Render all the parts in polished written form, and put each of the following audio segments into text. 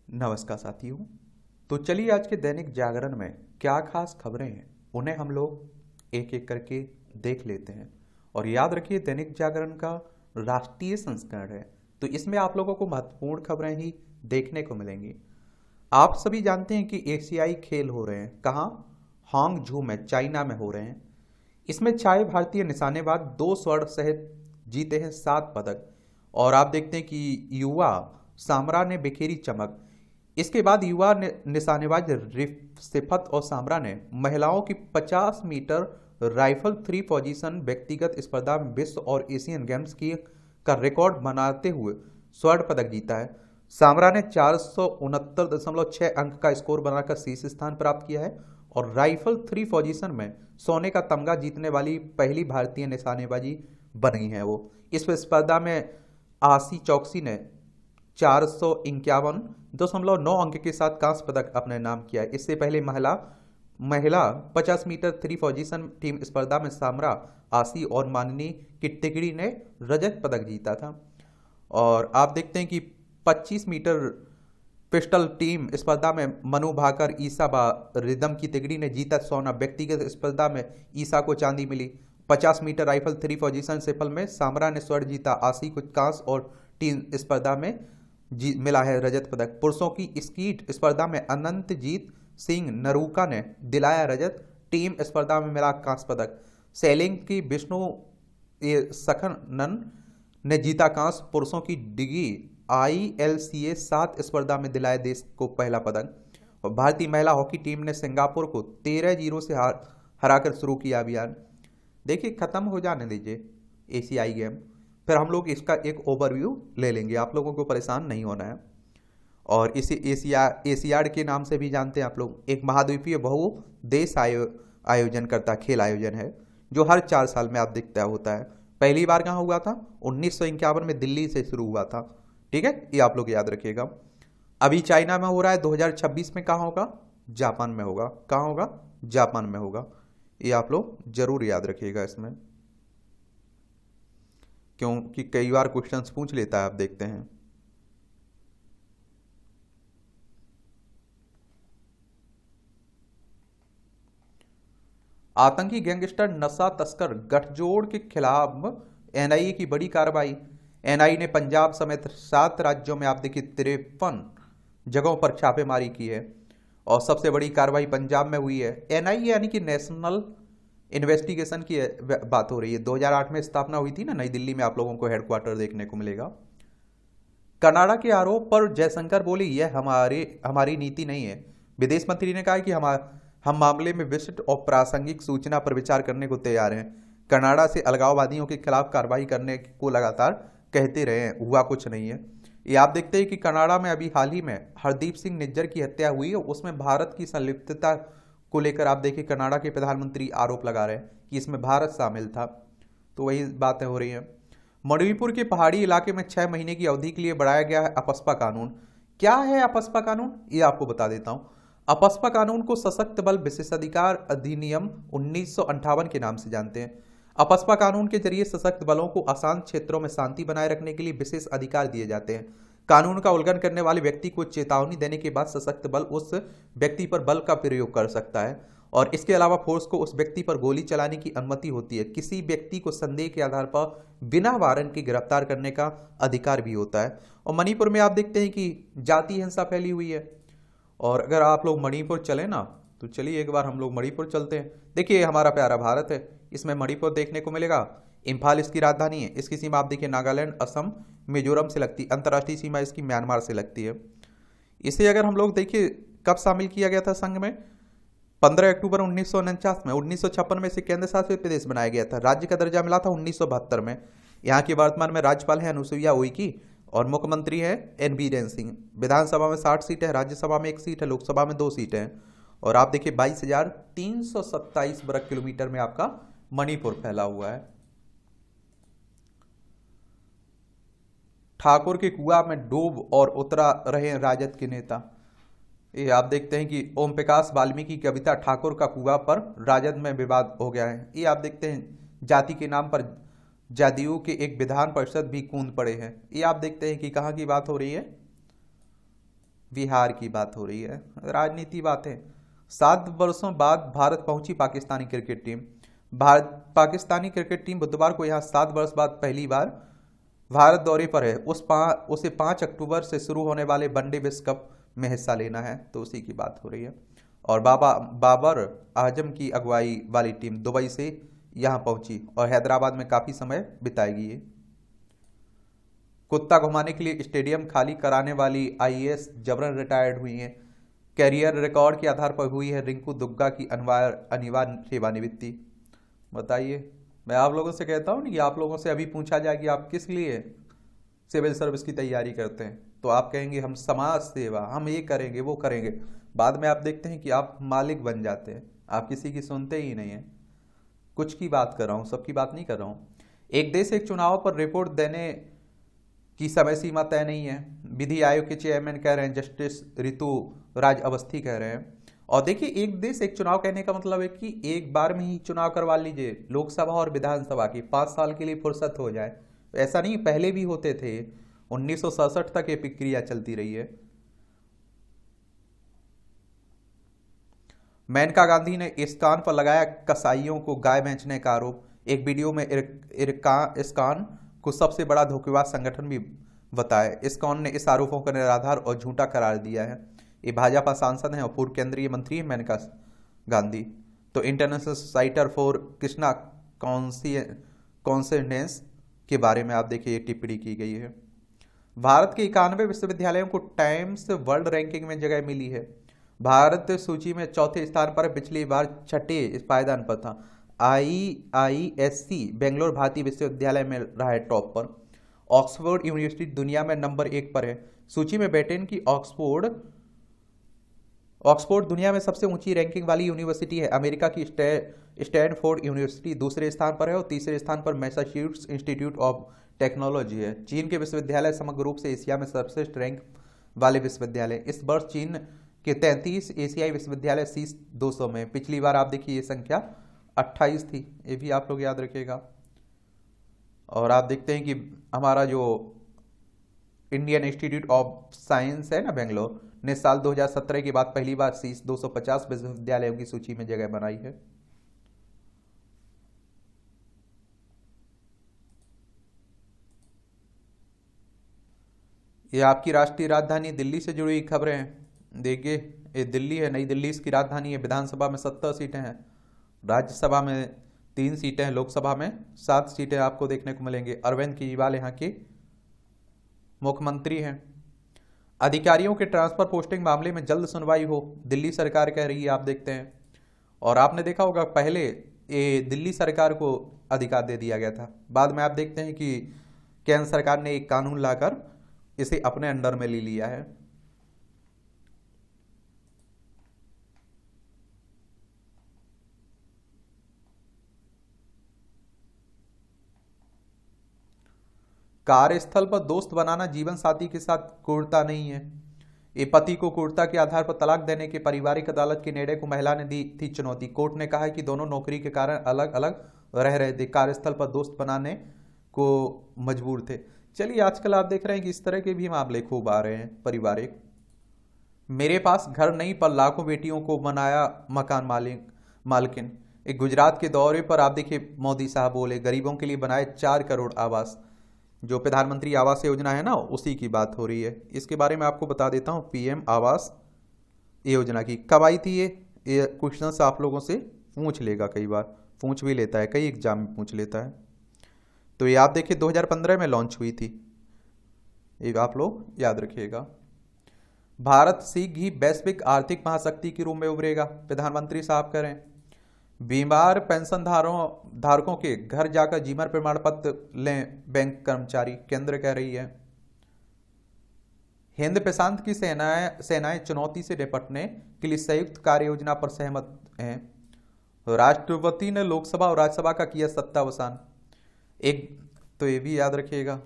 नमस्कार साथियों। तो चलिए आज के दैनिक जागरण में क्या खास खबरें हैं उन्हें हम लोग एक एक करके देख लेते हैं। और याद रखिए दैनिक जागरण का राष्ट्रीय संस्करण है, तो इसमें आप लोगों को महत्वपूर्ण खबरें ही देखने को मिलेंगी। आप सभी जानते हैं कि एशियाई खेल हो रहे हैं कहाँ, हांगझू में, चाइना में हो रहे हैं। इसमें 6 भारतीय निशानेबाज 2 स्वर्ण सहित जीते हैं 7 पदक। और आप देखते हैं कि युवा सामरा ने बिखेरी चमक। इसके बाद युवा निशानेबाज सिफत और सामरा ने महिलाओं की 50 मीटर राइफल 3 पोजीशन व्यक्तिगत स्पर्धा में विश्व और एशियन गेम्स की का रिकॉर्ड बनाते हुए स्वर्ण पदक जीता है। सामरा ने 469.6 अंक का स्कोर बनाकर शीर्ष स्थान प्राप्त किया है और राइफल 3 पोजीशन में सोने का तमगा जीतने वाली पहली भारतीय निशानेबाजी बनी है। वो इस स्पर्धा में आशी चौकसी ने 451.9 अंक के साथ कांस्य पदक अपने नाम किया है। इससे पहले महिला महिला 50 मीटर 3 पोजीशन टीम स्पर्धा में सामरा, आशी और माननी की टिकड़ी ने रजत पदक जीता था। और आप देखते हैं कि 25 मीटर पिस्टल टीम स्पर्धा में मनु भाकर, ईसा रिदम की तिगड़ी ने जीता सोना। व्यक्तिगत स्पर्धा में ईसा को चांदी मिली। 50 मीटर राइफल 3 पोजीशन सिफल में सामरा ने स्वर्ण जीता। आशी को कांस्य और टीम स्पर्धा में मिला है रजत पदक। पुरुषों की स्कीट स्पर्धा में अनंतजीत सिंह नरूका ने दिलाया रजत। टीम स्पर्धा में मिला कांस्य पदक। सेलिंग की विष्णु सखनन ने जीता कांस्य। पुरुषों की डिगी ILCA 7 स्पर्धा में दिलाया देश को पहला पदक। और भारतीय महिला हॉकी टीम ने सिंगापुर को 13-0 से हराकर शुरू किया अभियान। देखिए खत्म हो जाने दीजिए एशियाई गेम, फिर हम लोग इसका एक ओवरव्यू ले लेंगे। आप लोगों को परेशान नहीं होना है। और इसे एशियाड के नाम से भी जानते हैं आप लोग। एक महाद्वीपीय बहु देश आयोजन करता खेल आयोजन है जो हर 4 साल में आप देखता होता है। पहली बार कहाँ हुआ था? 1951 में दिल्ली से शुरू हुआ था। ठीक है, ये आप लोग याद रखिएगा। अभी चाइना में हो रहा है। 2026 में कहाँ होगा? जापान में होगा। कहाँ होगा? जापान में होगा। ये आप लोग जरूर याद रखिएगा इसमें, क्योंकि कई बार क्वेश्चंस पूछ लेता है। आप देखते हैं आतंकी गैंगस्टर नशा तस्कर गठजोड़ के खिलाफ NIA की बड़ी कार्रवाई। NIA ने पंजाब समेत 7 राज्यों में आप देखिए 53 जगहों पर छापेमारी की है और सबसे बड़ी कार्रवाई पंजाब में हुई है। NIA यानी कि नेशनल इन्वेस्टिगेशन की बात हो रही है। 2008 में स्थापना हुई थी ना नई दिल्ली में। आप लोगों को हेडक्वार्टर देखने को मिलेगा। कनाडा के आरोप पर जयशंकर बोले यह हमारी नीति नहीं है। विदेश मंत्री ने कहा कि हम मामले में विशिष्ट और प्रासंगिक सूचना पर विचार करने को तैयार हैं। कनाडा से अलगाववादियों के खिलाफ कार्रवाई करने को लगातार कहते रहे हैं, हुआ कुछ नहीं है। ये आप देखते हैं कि कनाडा में अभी हाल ही में हरदीप सिंह निज्जर की हत्या हुई और उसमें भारत की संलिप्तता को लेकर आप देखिए कनाडा के प्रधानमंत्री आरोप लगा रहे हैं कि इसमें भारत शामिल था। तो वही बातें हो रही हैं। मणिपुर के पहाड़ी इलाके में 6 महीने की अवधि के लिए बढ़ाया गया है अपस्पा कानून। क्या है अपस्पा कानून? ये आपको बता देता हूं। अपस्पा कानून को सशक्त बल विशेषाधिकार अधिनियम 1958 के नाम से जानते हैं। अपस्पा कानून के जरिए सशक्त बलों को अशांत क्षेत्रों में शांति बनाए रखने के लिए विशेष अधिकार दिए जाते हैं। कानून का उल्लंघन करने वाले व्यक्ति को चेतावनी देने के बाद सशक्त बल उस व्यक्ति पर बल का प्रयोग कर सकता है और इसके अलावा फोर्स को उस व्यक्ति पर गोली चलाने की अनुमति होती है। किसी व्यक्ति को संदेह के आधार पर बिना वारंट के गिरफ्तार करने का अधिकार भी होता है। और मणिपुर में आप देखते हैं कि जातीय हिंसा फैली हुई है। और अगर आप लोग मणिपुर चले ना, तो चलिए एक बार हम लोग मणिपुर चलते हैं। देखिए हमारा प्यारा भारत है, इसमें मणिपुर देखने को मिलेगा। इम्फाल इसकी राजधानी है। इसकी सीमा आप देखिए नागालैंड, असम, मिजोरम से लगती है। अंतर्राष्ट्रीय सीमा इसकी म्यांमार से लगती है। इसे अगर हम लोग देखिए कब शामिल किया गया था संघ में? 15 अक्टूबर 1949 में। 1956 में इसे केंद्र शासित प्रदेश बनाया गया था। राज्य का दर्जा मिला था 1972 में। यहाँ की वर्तमान में राज्यपाल है अनुसुईया उइके और मुख्यमंत्री है एन बीरेन सिंह। विधानसभा में 60 सीट है, राज्यसभा में 1 सीट है, लोकसभा में 2 सीट है। और आप देखिए 22,327 वर्ग किलोमीटर में आपका मणिपुर फैला हुआ है। ठाकुर के कुआं में डूब और उतरा रहे राजद के नेता। ये आप देखते हैं कि ओम प्रकाश वाल्मीकि की कविता ठाकुर का कुआं पर राजद में विवाद हो गया है। ये आप देखते हैं जाति के नाम पर जदयू के एक विधान परिषद भी कूद पड़े हैं। ये आप देखते हैं कि कहाँ की बात हो रही है? बिहार की बात हो रही है, राजनीति बातें। 7 वर्षों बाद भारत पहुंची Pakistani cricket team. Bharat Pakistani cricket team बुधवार को यहाँ 7 वर्ष बाद पहली बार भारत दौरे पर है। उसे 5 अक्टूबर से शुरू होने वाले वनडे विश्व कप में हिस्सा लेना है, तो उसी की बात हो रही है। और बाबर आजम की अगुवाई वाली टीम दुबई से यहाँ पहुंची और हैदराबाद में काफ़ी समय बिताएगी ये। कुत्ता घुमाने के लिए स्टेडियम खाली कराने वाली आईएएस जबरन रिटायर्ड हुई हैं। कैरियर रिकॉर्ड के आधार पर हुई है रिंकू दुग्गा की अनिवार्य सेवानिवृत्ति। बताइए, मैं आप लोगों से कहता हूँ नहीं कि आप लोगों से अभी पूछा जाए कि आप किस लिए सिविल सर्विस की तैयारी करते हैं, तो आप कहेंगे हम समाज सेवा, हम ये करेंगे वो करेंगे। बाद में आप देखते हैं कि आप मालिक बन जाते हैं, आप किसी की सुनते ही नहीं हैं। कुछ की बात कर रहा हूँ, सबकी बात नहीं कर रहा हूँ। एक देश एक चुनाव पर रिपोर्ट देने की समय सीमा तय नहीं है, विधि आयोग के चेयरमैन कह रहे हैं, जस्टिस ऋतु राज अवस्थी कह रहे हैं। और देखिए, एक देश एक चुनाव कहने का मतलब है कि एक बार में ही चुनाव करवा लीजिए, लोकसभा और विधानसभा की 5 साल के लिए फुर्सत हो जाए। ऐसा नहीं, पहले भी होते थे, 1967 तक ये प्रक्रिया चलती रही है। मेनका गांधी ने इस्कान पर लगाया कसाईयों को गाय बेचने का आरोप। एक वीडियो में इस्कान को सबसे बड़ा धोखेबाज संगठन भी बताया। इस्कॉन ने इस आरोपों को निराधार और झूठा करार दिया है। ये भाजपा सांसद हैं और पूर्व केंद्रीय मंत्री हैं मेनका गांधी। तो international society for Krishna consciousness के बारे में आप देखिए ये टिप्पणी की गई है। भारत के 91 विश्वविद्यालयों को टाइम्स वर्ल्ड रैंकिंग में जगह मिली है। भारत सूची में चौथे स्थान पर, पिछली बार छठे पायदान पर था। IISc बेंगलोर भारतीय विश्वविद्यालय में रहा है टॉप पर। ऑक्सफोर्ड यूनिवर्सिटी दुनिया में नंबर 1 पर है सूची में। ब्रिटेन की ऑक्सफोर्ड दुनिया में सबसे ऊंची रैंकिंग वाली यूनिवर्सिटी है। अमेरिका की स्टैनफोर्ड यूनिवर्सिटी दूसरे स्थान पर है और तीसरे स्थान पर मैसाचुसेट्स इंस्टीट्यूट ऑफ टेक्नोलॉजी है। चीन के विश्वविद्यालय समग्र रूप से एशिया में सर्वश्रेष्ठ रैंक वाले विश्वविद्यालय। इस वर्ष चीन के 33 एशियाई विश्वविद्यालय शीर्ष 200 में। पिछली बार आप देखिए ये संख्या 28 थी, ये भी आप लोग याद रखिएगा। और आप देखते हैं कि हमारा जो इंडियन इंस्टीट्यूट ऑफ साइंस है ना बेंगलोर ने साल 2017 के बाद पहली बार शीर्ष 250 विश्वविद्यालयों की सूची में जगह बनाई है। ये आपकी राष्ट्रीय राजधानी दिल्ली से जुड़ी खबरें हैं। देखिए, ये दिल्ली है, नई दिल्ली इसकी राजधानी है। विधानसभा में 70 सीटें हैं, राज्यसभा में 3 सीटें हैं, लोकसभा में 7 सीटें आपको देखने को मिलेंगे। अरविंद केजरीवाल यहाँ के मुख्यमंत्री हैं। अधिकारियों के ट्रांसफर पोस्टिंग मामले में जल्द सुनवाई हो, दिल्ली सरकार कह रही है, आप देखते हैं। और आपने देखा होगा पहले ये दिल्ली सरकार को अधिकार दे दिया गया था, बाद में आप देखते हैं कि केंद्र सरकार ने एक कानून लाकर इसे अपने अंडर में ले लिया है। कार्यस्थल पर दोस्त बनाना जीवन साथी के साथ क्रूरता नहीं है। ये पति को क्रूरता के आधार पर तलाक देने के पारिवारिक अदालत के निर्णय को महिला ने दी थी चुनौती। कोर्ट ने कहा कि दोनों नौकरी के कारण अलग अलग रह रहे थे, कार्यस्थल पर दोस्त बनाने को मजबूर थे। चलिए, आजकल आप देख रहे हैं कि इस तरह के भी मामले खूब आ रहे हैं पारिवारिक। मेरे पास घर नहीं पर लाखों बेटियों को बनाया मकान मालकिन। एक गुजरात के दौरे पर आप देखिए मोदी साहब बोले गरीबों के लिए बनाए 4 करोड़ आवास। जो प्रधानमंत्री आवास योजना है ना, उसी की बात हो रही है। इसके बारे में आपको बता देता हूँ, PM आवास योजना की कब आई थी। ये क्वेश्चन आप लोगों से पूछ लेगा, कई बार पूछ भी लेता है, कई एग्जाम में पूछ लेता है। तो ये आप देखिए 2015 में लॉन्च हुई थी, ये आप लोग याद रखिएगा। भारत शीघ्र ही वैश्विक आर्थिक महाशक्ति के रूप में उभरेगा, प्रधानमंत्री साहब कह रहे हैं। बीमार पेंशन धारकों के घर जाकर जीवन प्रमाण पत्र लें बैंक कर्मचारी, केंद्र कह रही है। हिंद प्रशांत की सेनाएं चुनौती से निपटने के लिए संयुक्त कार्य योजना पर सहमत हैं। राष्ट्रपति ने लोकसभा और राज्यसभा का किया सत्तावसान। तो ये भी याद रखिएगा।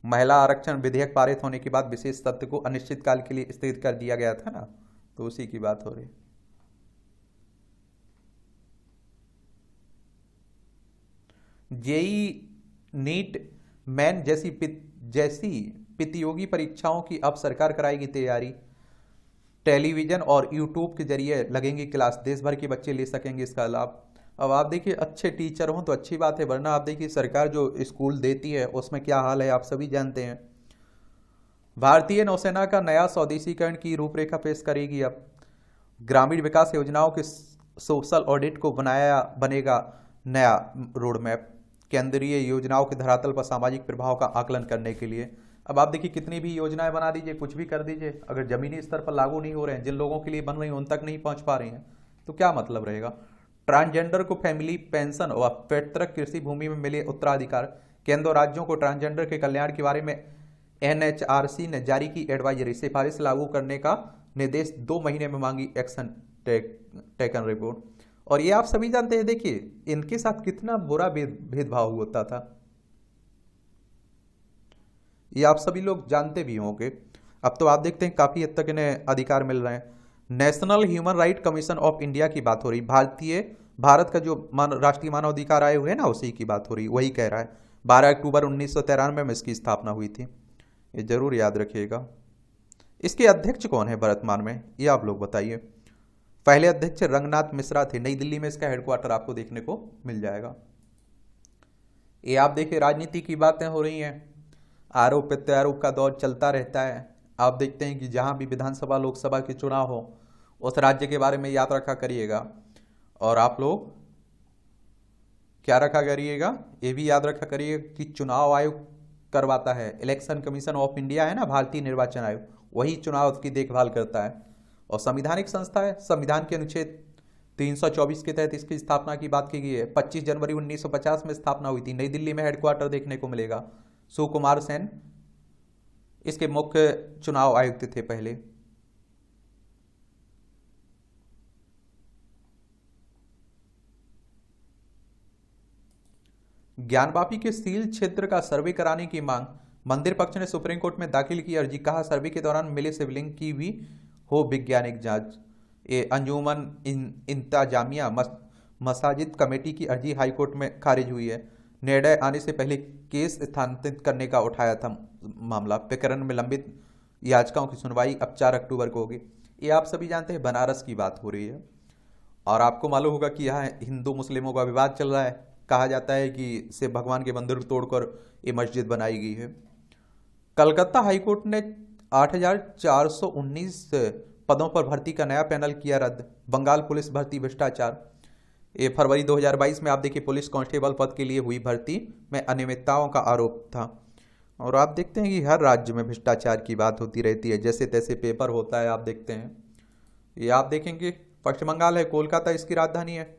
महिला आरक्षण विधेयक पारित होने के बाद विशेष सत्र को अनिश्चितकाल के लिए स्थगित कर दिया गया था ना, तो उसी की बात हो रही। जेई नीट मैन जैसी प्रतियोगी परीक्षाओं की अब सरकार कराएगी तैयारी। टेलीविजन और यूट्यूब के जरिए लगेंगी क्लास, देश भर के बच्चे ले सकेंगे इसका लाभ। अब आप देखिए अच्छे टीचर हों तो अच्छी बात है, वरना आप देखिए सरकार जो स्कूल देती है उसमें क्या हाल है आप सभी जानते हैं। भारतीय नौसेना का नया स्वदेशीकरण की रूपरेखा पेश करेगी। अब ग्रामीण विकास योजनाओं के सोशल ऑडिट को बनेगा नया रोड मैप, केंद्रीय योजनाओं के धरातल पर सामाजिक प्रभाव का आकलन करने के लिए। अब आप देखिए कितनी भी योजनाएं बना दीजिए, कुछ भी कर दीजिए, अगर जमीनी स्तर पर लागू नहीं हो रहे हैं, जिन लोगों के लिए बन रही हैं उन तक नहीं पहुंच पा रही हैं, तो क्या मतलब रहेगा। ट्रांसजेंडर को फैमिली पेंशन और पैतृक कृषि भूमि में मिले उत्तराधिकार। केंद्र और राज्यों को ट्रांसजेंडर के कल्याण के बारे में एनएचआरसी ने जारी की एडवाइजरी, सिफारिश लागू करने का निर्देश, 2 महीने में मांगी एक्शन टेकन रिपोर्ट। और ये आप सभी जानते हैं, देखिए इनके साथ कितना बुरा भेदभाव होता था, ये आप सभी लोग जानते भी होंगे। अब तो आप देखते हैं काफी हद तक इन्हें अधिकार मिल रहे हैं। National human right commission of India की बात हो रही, भारत का जो राष्ट्रीय मानव अधिकार आयोग है ना, उसी की बात हो रही। वही कह रहा है 12 अक्टूबर 1993 में इसकी स्थापना हुई थी, ये जरूर याद रखिएगा। इसके अध्यक्ष कौन है वर्तमान में, ये आप लोग बताइए। पहले अध्यक्ष रंगनाथ मिश्रा थे, नई दिल्ली में इसका हेडक्वार्टर आपको देखने को मिल जाएगा। ये आप देखिए राजनीति की बातें हो रही हैं, आरोप प्रत्यारोप का दौर चलता रहता है। आप देखते हैं कि जहां भी विधानसभा लोकसभा के चुनाव हो उस राज्य के बारे में याद रखा करिएगा, और आप लोग क्या रखा करिएगा, ये भी याद रखा करिएगा कि चुनाव आयोग करवाता है, इलेक्शन कमीशन ऑफ इंडिया है ना, भारतीय निर्वाचन आयोग, वही चुनाव की देखभाल करता है और संवैधानिक संस्था है। संविधान के अनुच्छेद 324 के तहत इसकी स्थापना की बात की गई है। 25 जनवरी 1950 में स्थापना हुई थी। नई दिल्ली में हेडक्वार्टर देखने को मिलेगा। सुकुमार सेन इसके मुख्य चुनाव आयुक्त थे पहले। ज्ञानवापी के सील क्षेत्र का सर्वे कराने की मांग, मंदिर पक्ष ने सुप्रीम कोर्ट में दाखिल की अर्जी, कहा सर्वे के दौरान मिले शिवलिंग की भी हो वैज्ञानिक जांच। ये अंजुमन इंतजामिया मसाजिद कमेटी की अर्जी हाईकोर्ट में खारिज हुई है। निर्णय आने से पहले केस स्थानांतरित करने का उठाया था मामला। प्रकरण में लंबित याचिकाओं की सुनवाई अब 4 अक्टूबर को होगी। ये आप सभी जानते हैं बनारस की बात हो रही है, और आपको मालूम होगा कि यहाँ हिंदू मुस्लिमों का विवाद चल रहा है। कहा जाता है कि शिव भगवान के मंदिर तोड़कर ये मस्जिद बनाई गई है। कलकत्ता हाईकोर्ट ने 8,419 पदों पर भर्ती का नया पैनल किया रद्द। बंगाल पुलिस भर्ती भ्रष्टाचार, ये फरवरी 2022 में आप देखिए पुलिस कांस्टेबल पद के लिए हुई भर्ती में अनियमितताओं का आरोप था। और आप देखते हैं कि हर राज्य में भ्रष्टाचार की बात होती रहती है, जैसे तैसे पेपर होता है, आप देखते हैं। ये आप देखेंगे पश्चिम बंगाल है, कोलकाता इसकी राजधानी है,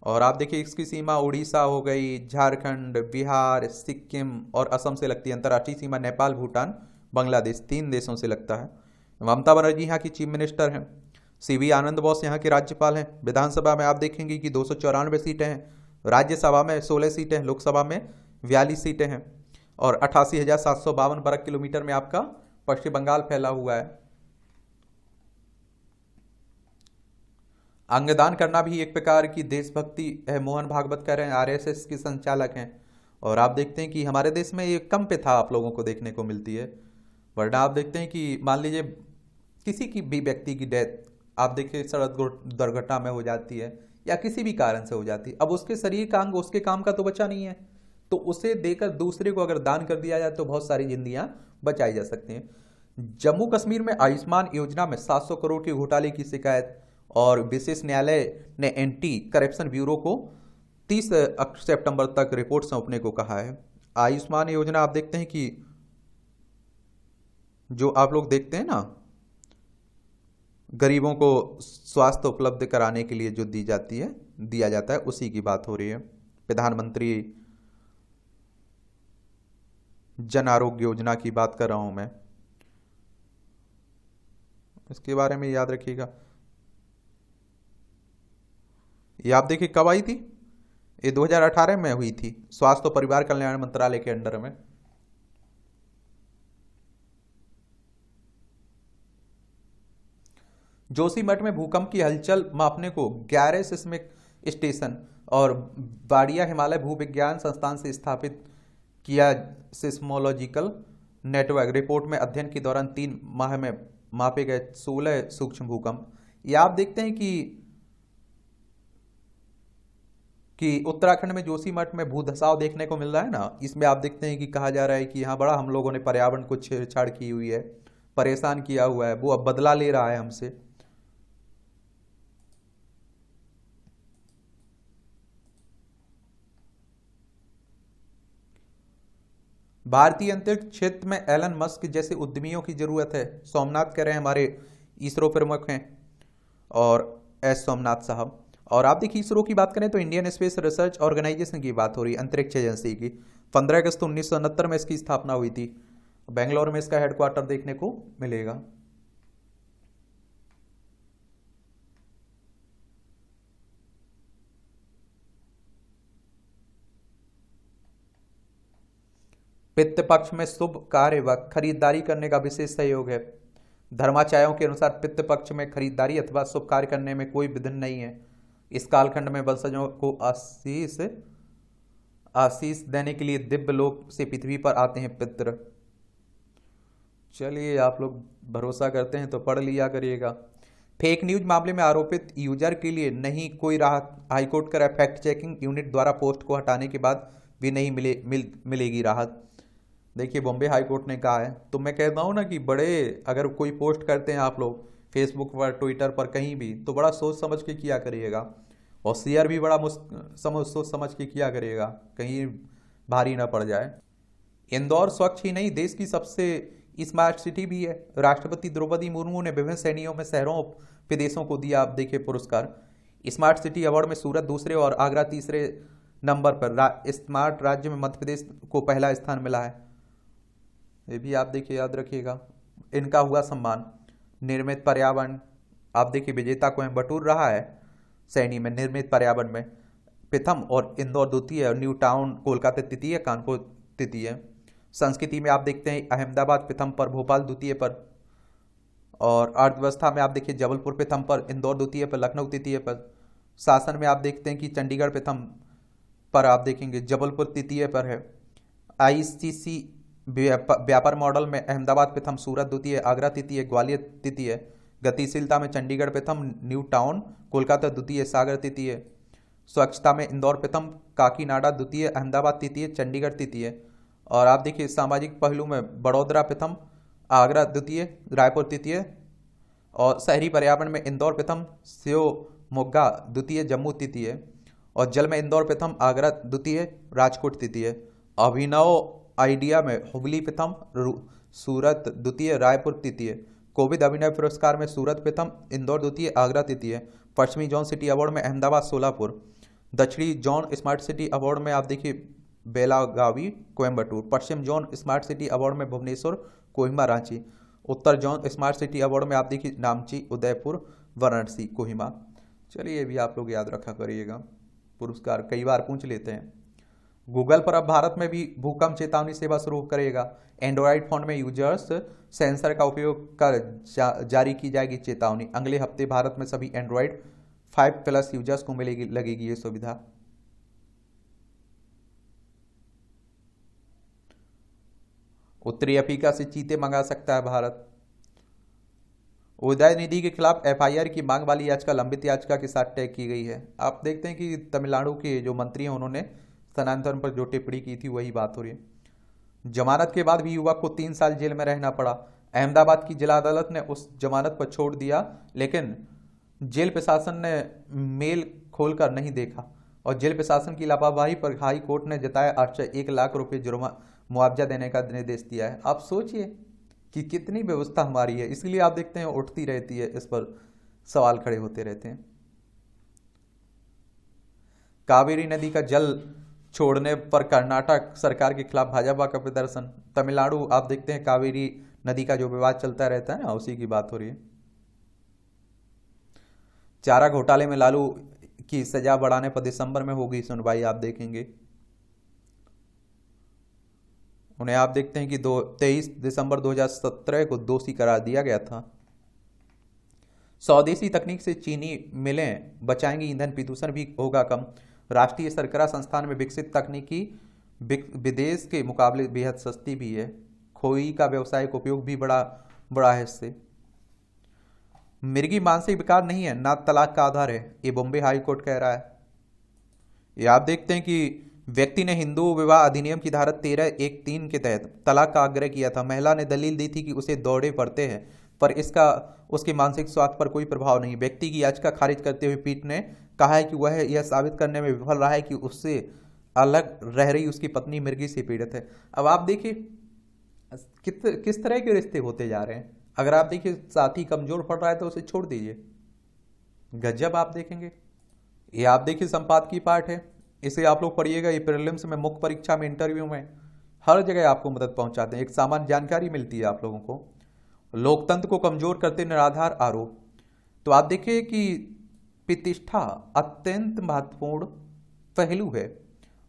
और आप देखिए इसकी सीमा उड़ीसा हो गई, झारखंड, बिहार, सिक्किम और असम से लगती है। अंतर्राष्ट्रीय सीमा नेपाल, भूटान, बांग्लादेश, 3 देशों से लगता है। ममता बनर्जी यहाँ की चीफ मिनिस्टर हैं। सीवी आनंद बोस यहाँ के राज्यपाल हैं। विधानसभा में आप देखेंगे कि 294 सीटें हैं, राज्यसभा में 16 सीटें हैं, लोकसभा में 42 सीटें हैं, और 88,752 वर्ग किलोमीटर में आपका पश्चिम बंगाल फैला हुआ है। अंगदान करना भी एक प्रकार की देशभक्ति है। मोहन भागवत कह रहे हैं, आरएसएस के संचालक हैं, और आप देखते हैं कि हमारे देश में ये कम पे था आप लोगों को देखने को मिलती है। वरना आप देखते हैं कि मान लीजिए किसी की भी व्यक्ति की डेथ आप देखिए सड़क दुर्घटना में हो जाती है या किसी भी कारण से हो जाती है, अब उसके शरीर का अंग उसके काम का तो बचा नहीं है, तो उसे देकर दूसरे को अगर दान कर दिया जाए तो बहुत सारी जिंदगियां बचाई जा सकती हैं। जम्मू कश्मीर में आयुष्मान योजना में 700 करोड़ के घोटाले की शिकायत, और विशेष न्यायालय ने एंटी करप्शन ब्यूरो को 30 सितंबर तक रिपोर्ट सौंपने को कहा है। आयुष्मान योजना आप देखते हैं कि जो आप लोग देखते हैं ना, गरीबों को स्वास्थ्य उपलब्ध कराने के लिए जो दिया जाता है, उसी की बात हो रही है। प्रधानमंत्री जन आरोग्य योजना की बात कर रहा हूं मैं, इसके बारे में याद रखिएगा। ये आप देखिए कब आई थी, ये 2018 में हुई थी, स्वास्थ्य और परिवार कल्याण मंत्रालय के अंडर में। जोशीमठ में भूकंप की हलचल मापने को 11 सिस्मिक स्टेशन और बाड़िया हिमालय भूविज्ञान संस्थान से स्थापित किया सिस्मोलॉजिकल नेटवर्क रिपोर्ट में अध्ययन के दौरान 3 माह में मापे गए 16 सूक्ष्म भूकंप। ये आप देखते हैं कि उत्तराखंड में जोशीमठ में भूधसाव देखने को मिल रहा है ना, इसमें आप देखते हैं कि कहा जा रहा है कि यहाँ बड़ा हम लोगों ने पर्यावरण को छेड़छाड़ की हुई है, परेशान किया हुआ है, वो अब बदला ले रहा है हमसे। भारतीय अंतरिक्ष क्षेत्र में एलन मस्क जैसे उद्यमियों की जरूरत है, सोमनाथ कह रहे हैं, हमारे इसरो प्रमुख हैं और एस सोमनाथ साहब। और आप देखिए इसरो की बात करें तो इंडियन स्पेस रिसर्च ऑर्गेनाइजेशन की बात हो रही है, अंतरिक्ष एजेंसी की। 15 अगस्त 1969 में इसकी स्थापना हुई थी। बेंगलोर में इसका हेडक्वार्टर देखने को मिलेगा। पित्त पक्ष में शुभ कार्य व खरीदारी करने का विशेष सहयोग है। धर्माचार्यों के अनुसार पित्त पक्ष में खरीदारी अथवा शुभ कार्य करने में कोई विघ्न नहीं है। इस कालखंड में वंशजों को आशीष देने के लिए दिव्य लोक से पृथ्वी पर आते हैं पितृ। चलिए आप लोग भरोसा करते हैं तो पढ़ लिया करिएगा। फेक न्यूज मामले में आरोपित यूजर के लिए नहीं कोई राहत, हाईकोर्ट का फैक्ट चेकिंग यूनिट द्वारा पोस्ट को हटाने के बाद भी नहीं मिलेगी राहत। देखिए बॉम्बे हाई कोर्ट ने कहा है। तो मैं कहता हूँ ना कि बड़े अगर कोई पोस्ट करते हैं आप लोग फेसबुक पर, ट्विटर पर, कहीं भी, तो बड़ा सोच समझ के किया करिएगा और शेयर भी बड़ा सोच समझ के किया करिएगा, कहीं भारी ना पड़ जाए। इंदौर स्वच्छ ही नहीं देश की सबसे स्मार्ट सिटी भी है। राष्ट्रपति द्रौपदी मुर्मू ने विभिन्न श्रेणियों में शहरों प्रदेशों को दिया, आप देखिए, पुरस्कार। स्मार्ट सिटी अवार्ड में सूरत दूसरे और आगरा तीसरे नंबर पर। स्मार्ट राज्य में मध्य प्रदेश को पहला स्थान मिला है। ये भी आप देखिए, याद रखिएगा। इनका हुआ सम्मान। निर्मित पर्यावरण, आप देखिए विजेता कोयम्बटूर रहा है श्रेणी में निर्मित पर्यावरण में, प्रथम, और इंदौर द्वितीय, और न्यू टाउन कोलकाता तृतीय, कानपुर तृतीय। संस्कृति में आप देखते हैं अहमदाबाद प्रथम पर, भोपाल द्वितीय पर। और अर्थव्यवस्था में आप देखिए जबलपुर प्रथम पर, इंदौर द्वितीय पर, लखनऊ तृतीय पर। शासन में आप देखते हैं कि चंडीगढ़ प्रथम पर, आप देखेंगे जबलपुर तृतीय पर है। आईसीसी व्यापार मॉडल में अहमदाबाद प्रथम, सूरत द्वितीय, आगरा तृतीय, ग्वालियर तृतीय। गतिशीलता में चंडीगढ़ प्रथम, न्यू टाउन कोलकाता द्वितीय, सागर तृतीय। स्वच्छता में इंदौर प्रथम, काकीनाडा द्वितीय, अहमदाबाद तृतीय, चंडीगढ़ तृतीय। और आप देखिए सामाजिक पहलू में बड़ौदा प्रथम, आगरा द्वितीय, रायपुर तृतीय। और शहरी पर्यावरण में इंदौर प्रथम, शिवमोगा द्वितीय, जम्मू तृतीय। और जल में इंदौर प्रथम, आगरा द्वितीय, राजकोट तृतीय। अभिनव आइडिया में हुबली प्रथम, सूरत द्वितीय, रायपुर तृतीय। कोविड अभिनव पुरस्कार में सूरत प्रथम, इंदौर द्वितीय, आगरा तृतीय। पश्चिमी जोन सिटी अवार्ड में अहमदाबाद सोलापुर। दक्षिणी जोन स्मार्ट सिटी अवार्ड में आप देखिए बेलागावी, कोयम्बटूर। पश्चिम जोन स्मार्ट सिटी अवार्ड में भुवनेश्वर, कोहिमा, रांची। उत्तर जोन स्मार्ट सिटी अवार्ड में आप देखिए नामची, उदयपुर, वाराणसी, कोहिमा। चलिए ये भी आप लोग याद रखा करिएगा, पुरस्कार कई बार पूछ लेते हैं। गूगल पर अब भारत में भी भूकंप चेतावनी सेवा शुरू करेगा। एंड्रॉयड फोन में यूजर्स सेंसर का उपयोग कर जारी की जाएगी चेतावनी। अगले हफ्ते भारत में सभी एंड्रॉयड 5+ यूजर्स को लगेगी ये सुविधा। उत्तरी अफ्रीका से चीते मंगा सकता है भारत। उदय निधि के खिलाफ एफआईआर की मांग वाली याचिका लंबित याचिका के साथ तय की गई है। आप देखते हैं कि तमिलनाडु के जो मंत्री हैं उन्होंने स्थानांतरण पर जो टिप्पणी की थी वही बात हो रही है। जमानत के बाद भी युवक को 3 साल जेल में रहना पड़ा। अहमदाबाद की जिला अदालत ने उस जमानत पर छोड़ दिया, लेकिन जेल प्रशासन ने मेल खोलकर नहीं देखा और जेल प्रशासन की लापरवाही पर हाई कोर्ट ने जताया आश्चर्य। 1 लाख रुपए मुआवजा देने का निर्देश दिया है। आप सोचिए कि कितनी व्यवस्था हमारी है, इसलिए आप देखते हैं उठती रहती है, इस पर सवाल खड़े होते रहते हैं। कावेरी नदी का जल छोड़ने पर कर्नाटक सरकार के खिलाफ भाजपा का प्रदर्शन। तमिलनाडु आप देखते हैं कावेरी नदी का जो विवाद चलता रहता है ना, उसी की बात हो रही है। चारा घोटाले में लालू की सजा बढ़ाने पर दिसंबर में होगी सुनवाई, आप देखेंगे। उन्हें आप देखते हैं कि 23 दिसंबर 2017 को दोषी करार दिया गया था। स्वदेशी तकनीक से चीनी मिलें बचाएंगी ईंधन, प्रदूषण भी होगा कम। राष्ट्रीय शर्करा संस्थान में विकसित तकनीकी विदेश के मुकाबले बेहद सस्ती भी है। खोई का व्यावसायिक उपयोग भी बड़ा बड़ा है इससे। मिर्गी मानसिक विकार नहीं है, ना तलाक का आधार है, ये बॉम्बे हाई कोर्ट कह रहा है। ये आप देखते हैं कि व्यक्ति ने हिंदू विवाह अधिनियम की धारा 13(1)(3) के तहत तलाक का आग्रह किया था। महिला ने दलील दी थी कि उसे दौरे पड़ते हैं, पर इसका उसके मानसिक स्वास्थ्य पर कोई प्रभाव नहीं। व्यक्ति की याचिका खारिज करते हुए पीठ ने कहा है कि वह यह साबित करने में विफल रहा है कि उससे अलग रह रही उसकी पत्नी मिर्गी से पीड़ित है। अब आप देखिए किस तरह के रिश्ते होते जा रहे हैं। अगर आप देखिए साथी कमजोर पड़ रहा है तो उसे छोड़ दीजिए। गजब आप देखेंगे। ये आप देखिए संपादकीय पाठ है, इसे आप लोग पढ़िएगा। ये प्रीलिम्स में, मुख्य परीक्षा में, इंटरव्यू में, हर जगह आपको मदद पहुंचाते हैं। एक सामान्य जानकारी मिलती है आप लोगों को। लोकतंत्र को कमजोर करते निराधार आरोप। तो आप देखिए कि प्रतिष्ठा अत्यंत महत्वपूर्ण पहलू है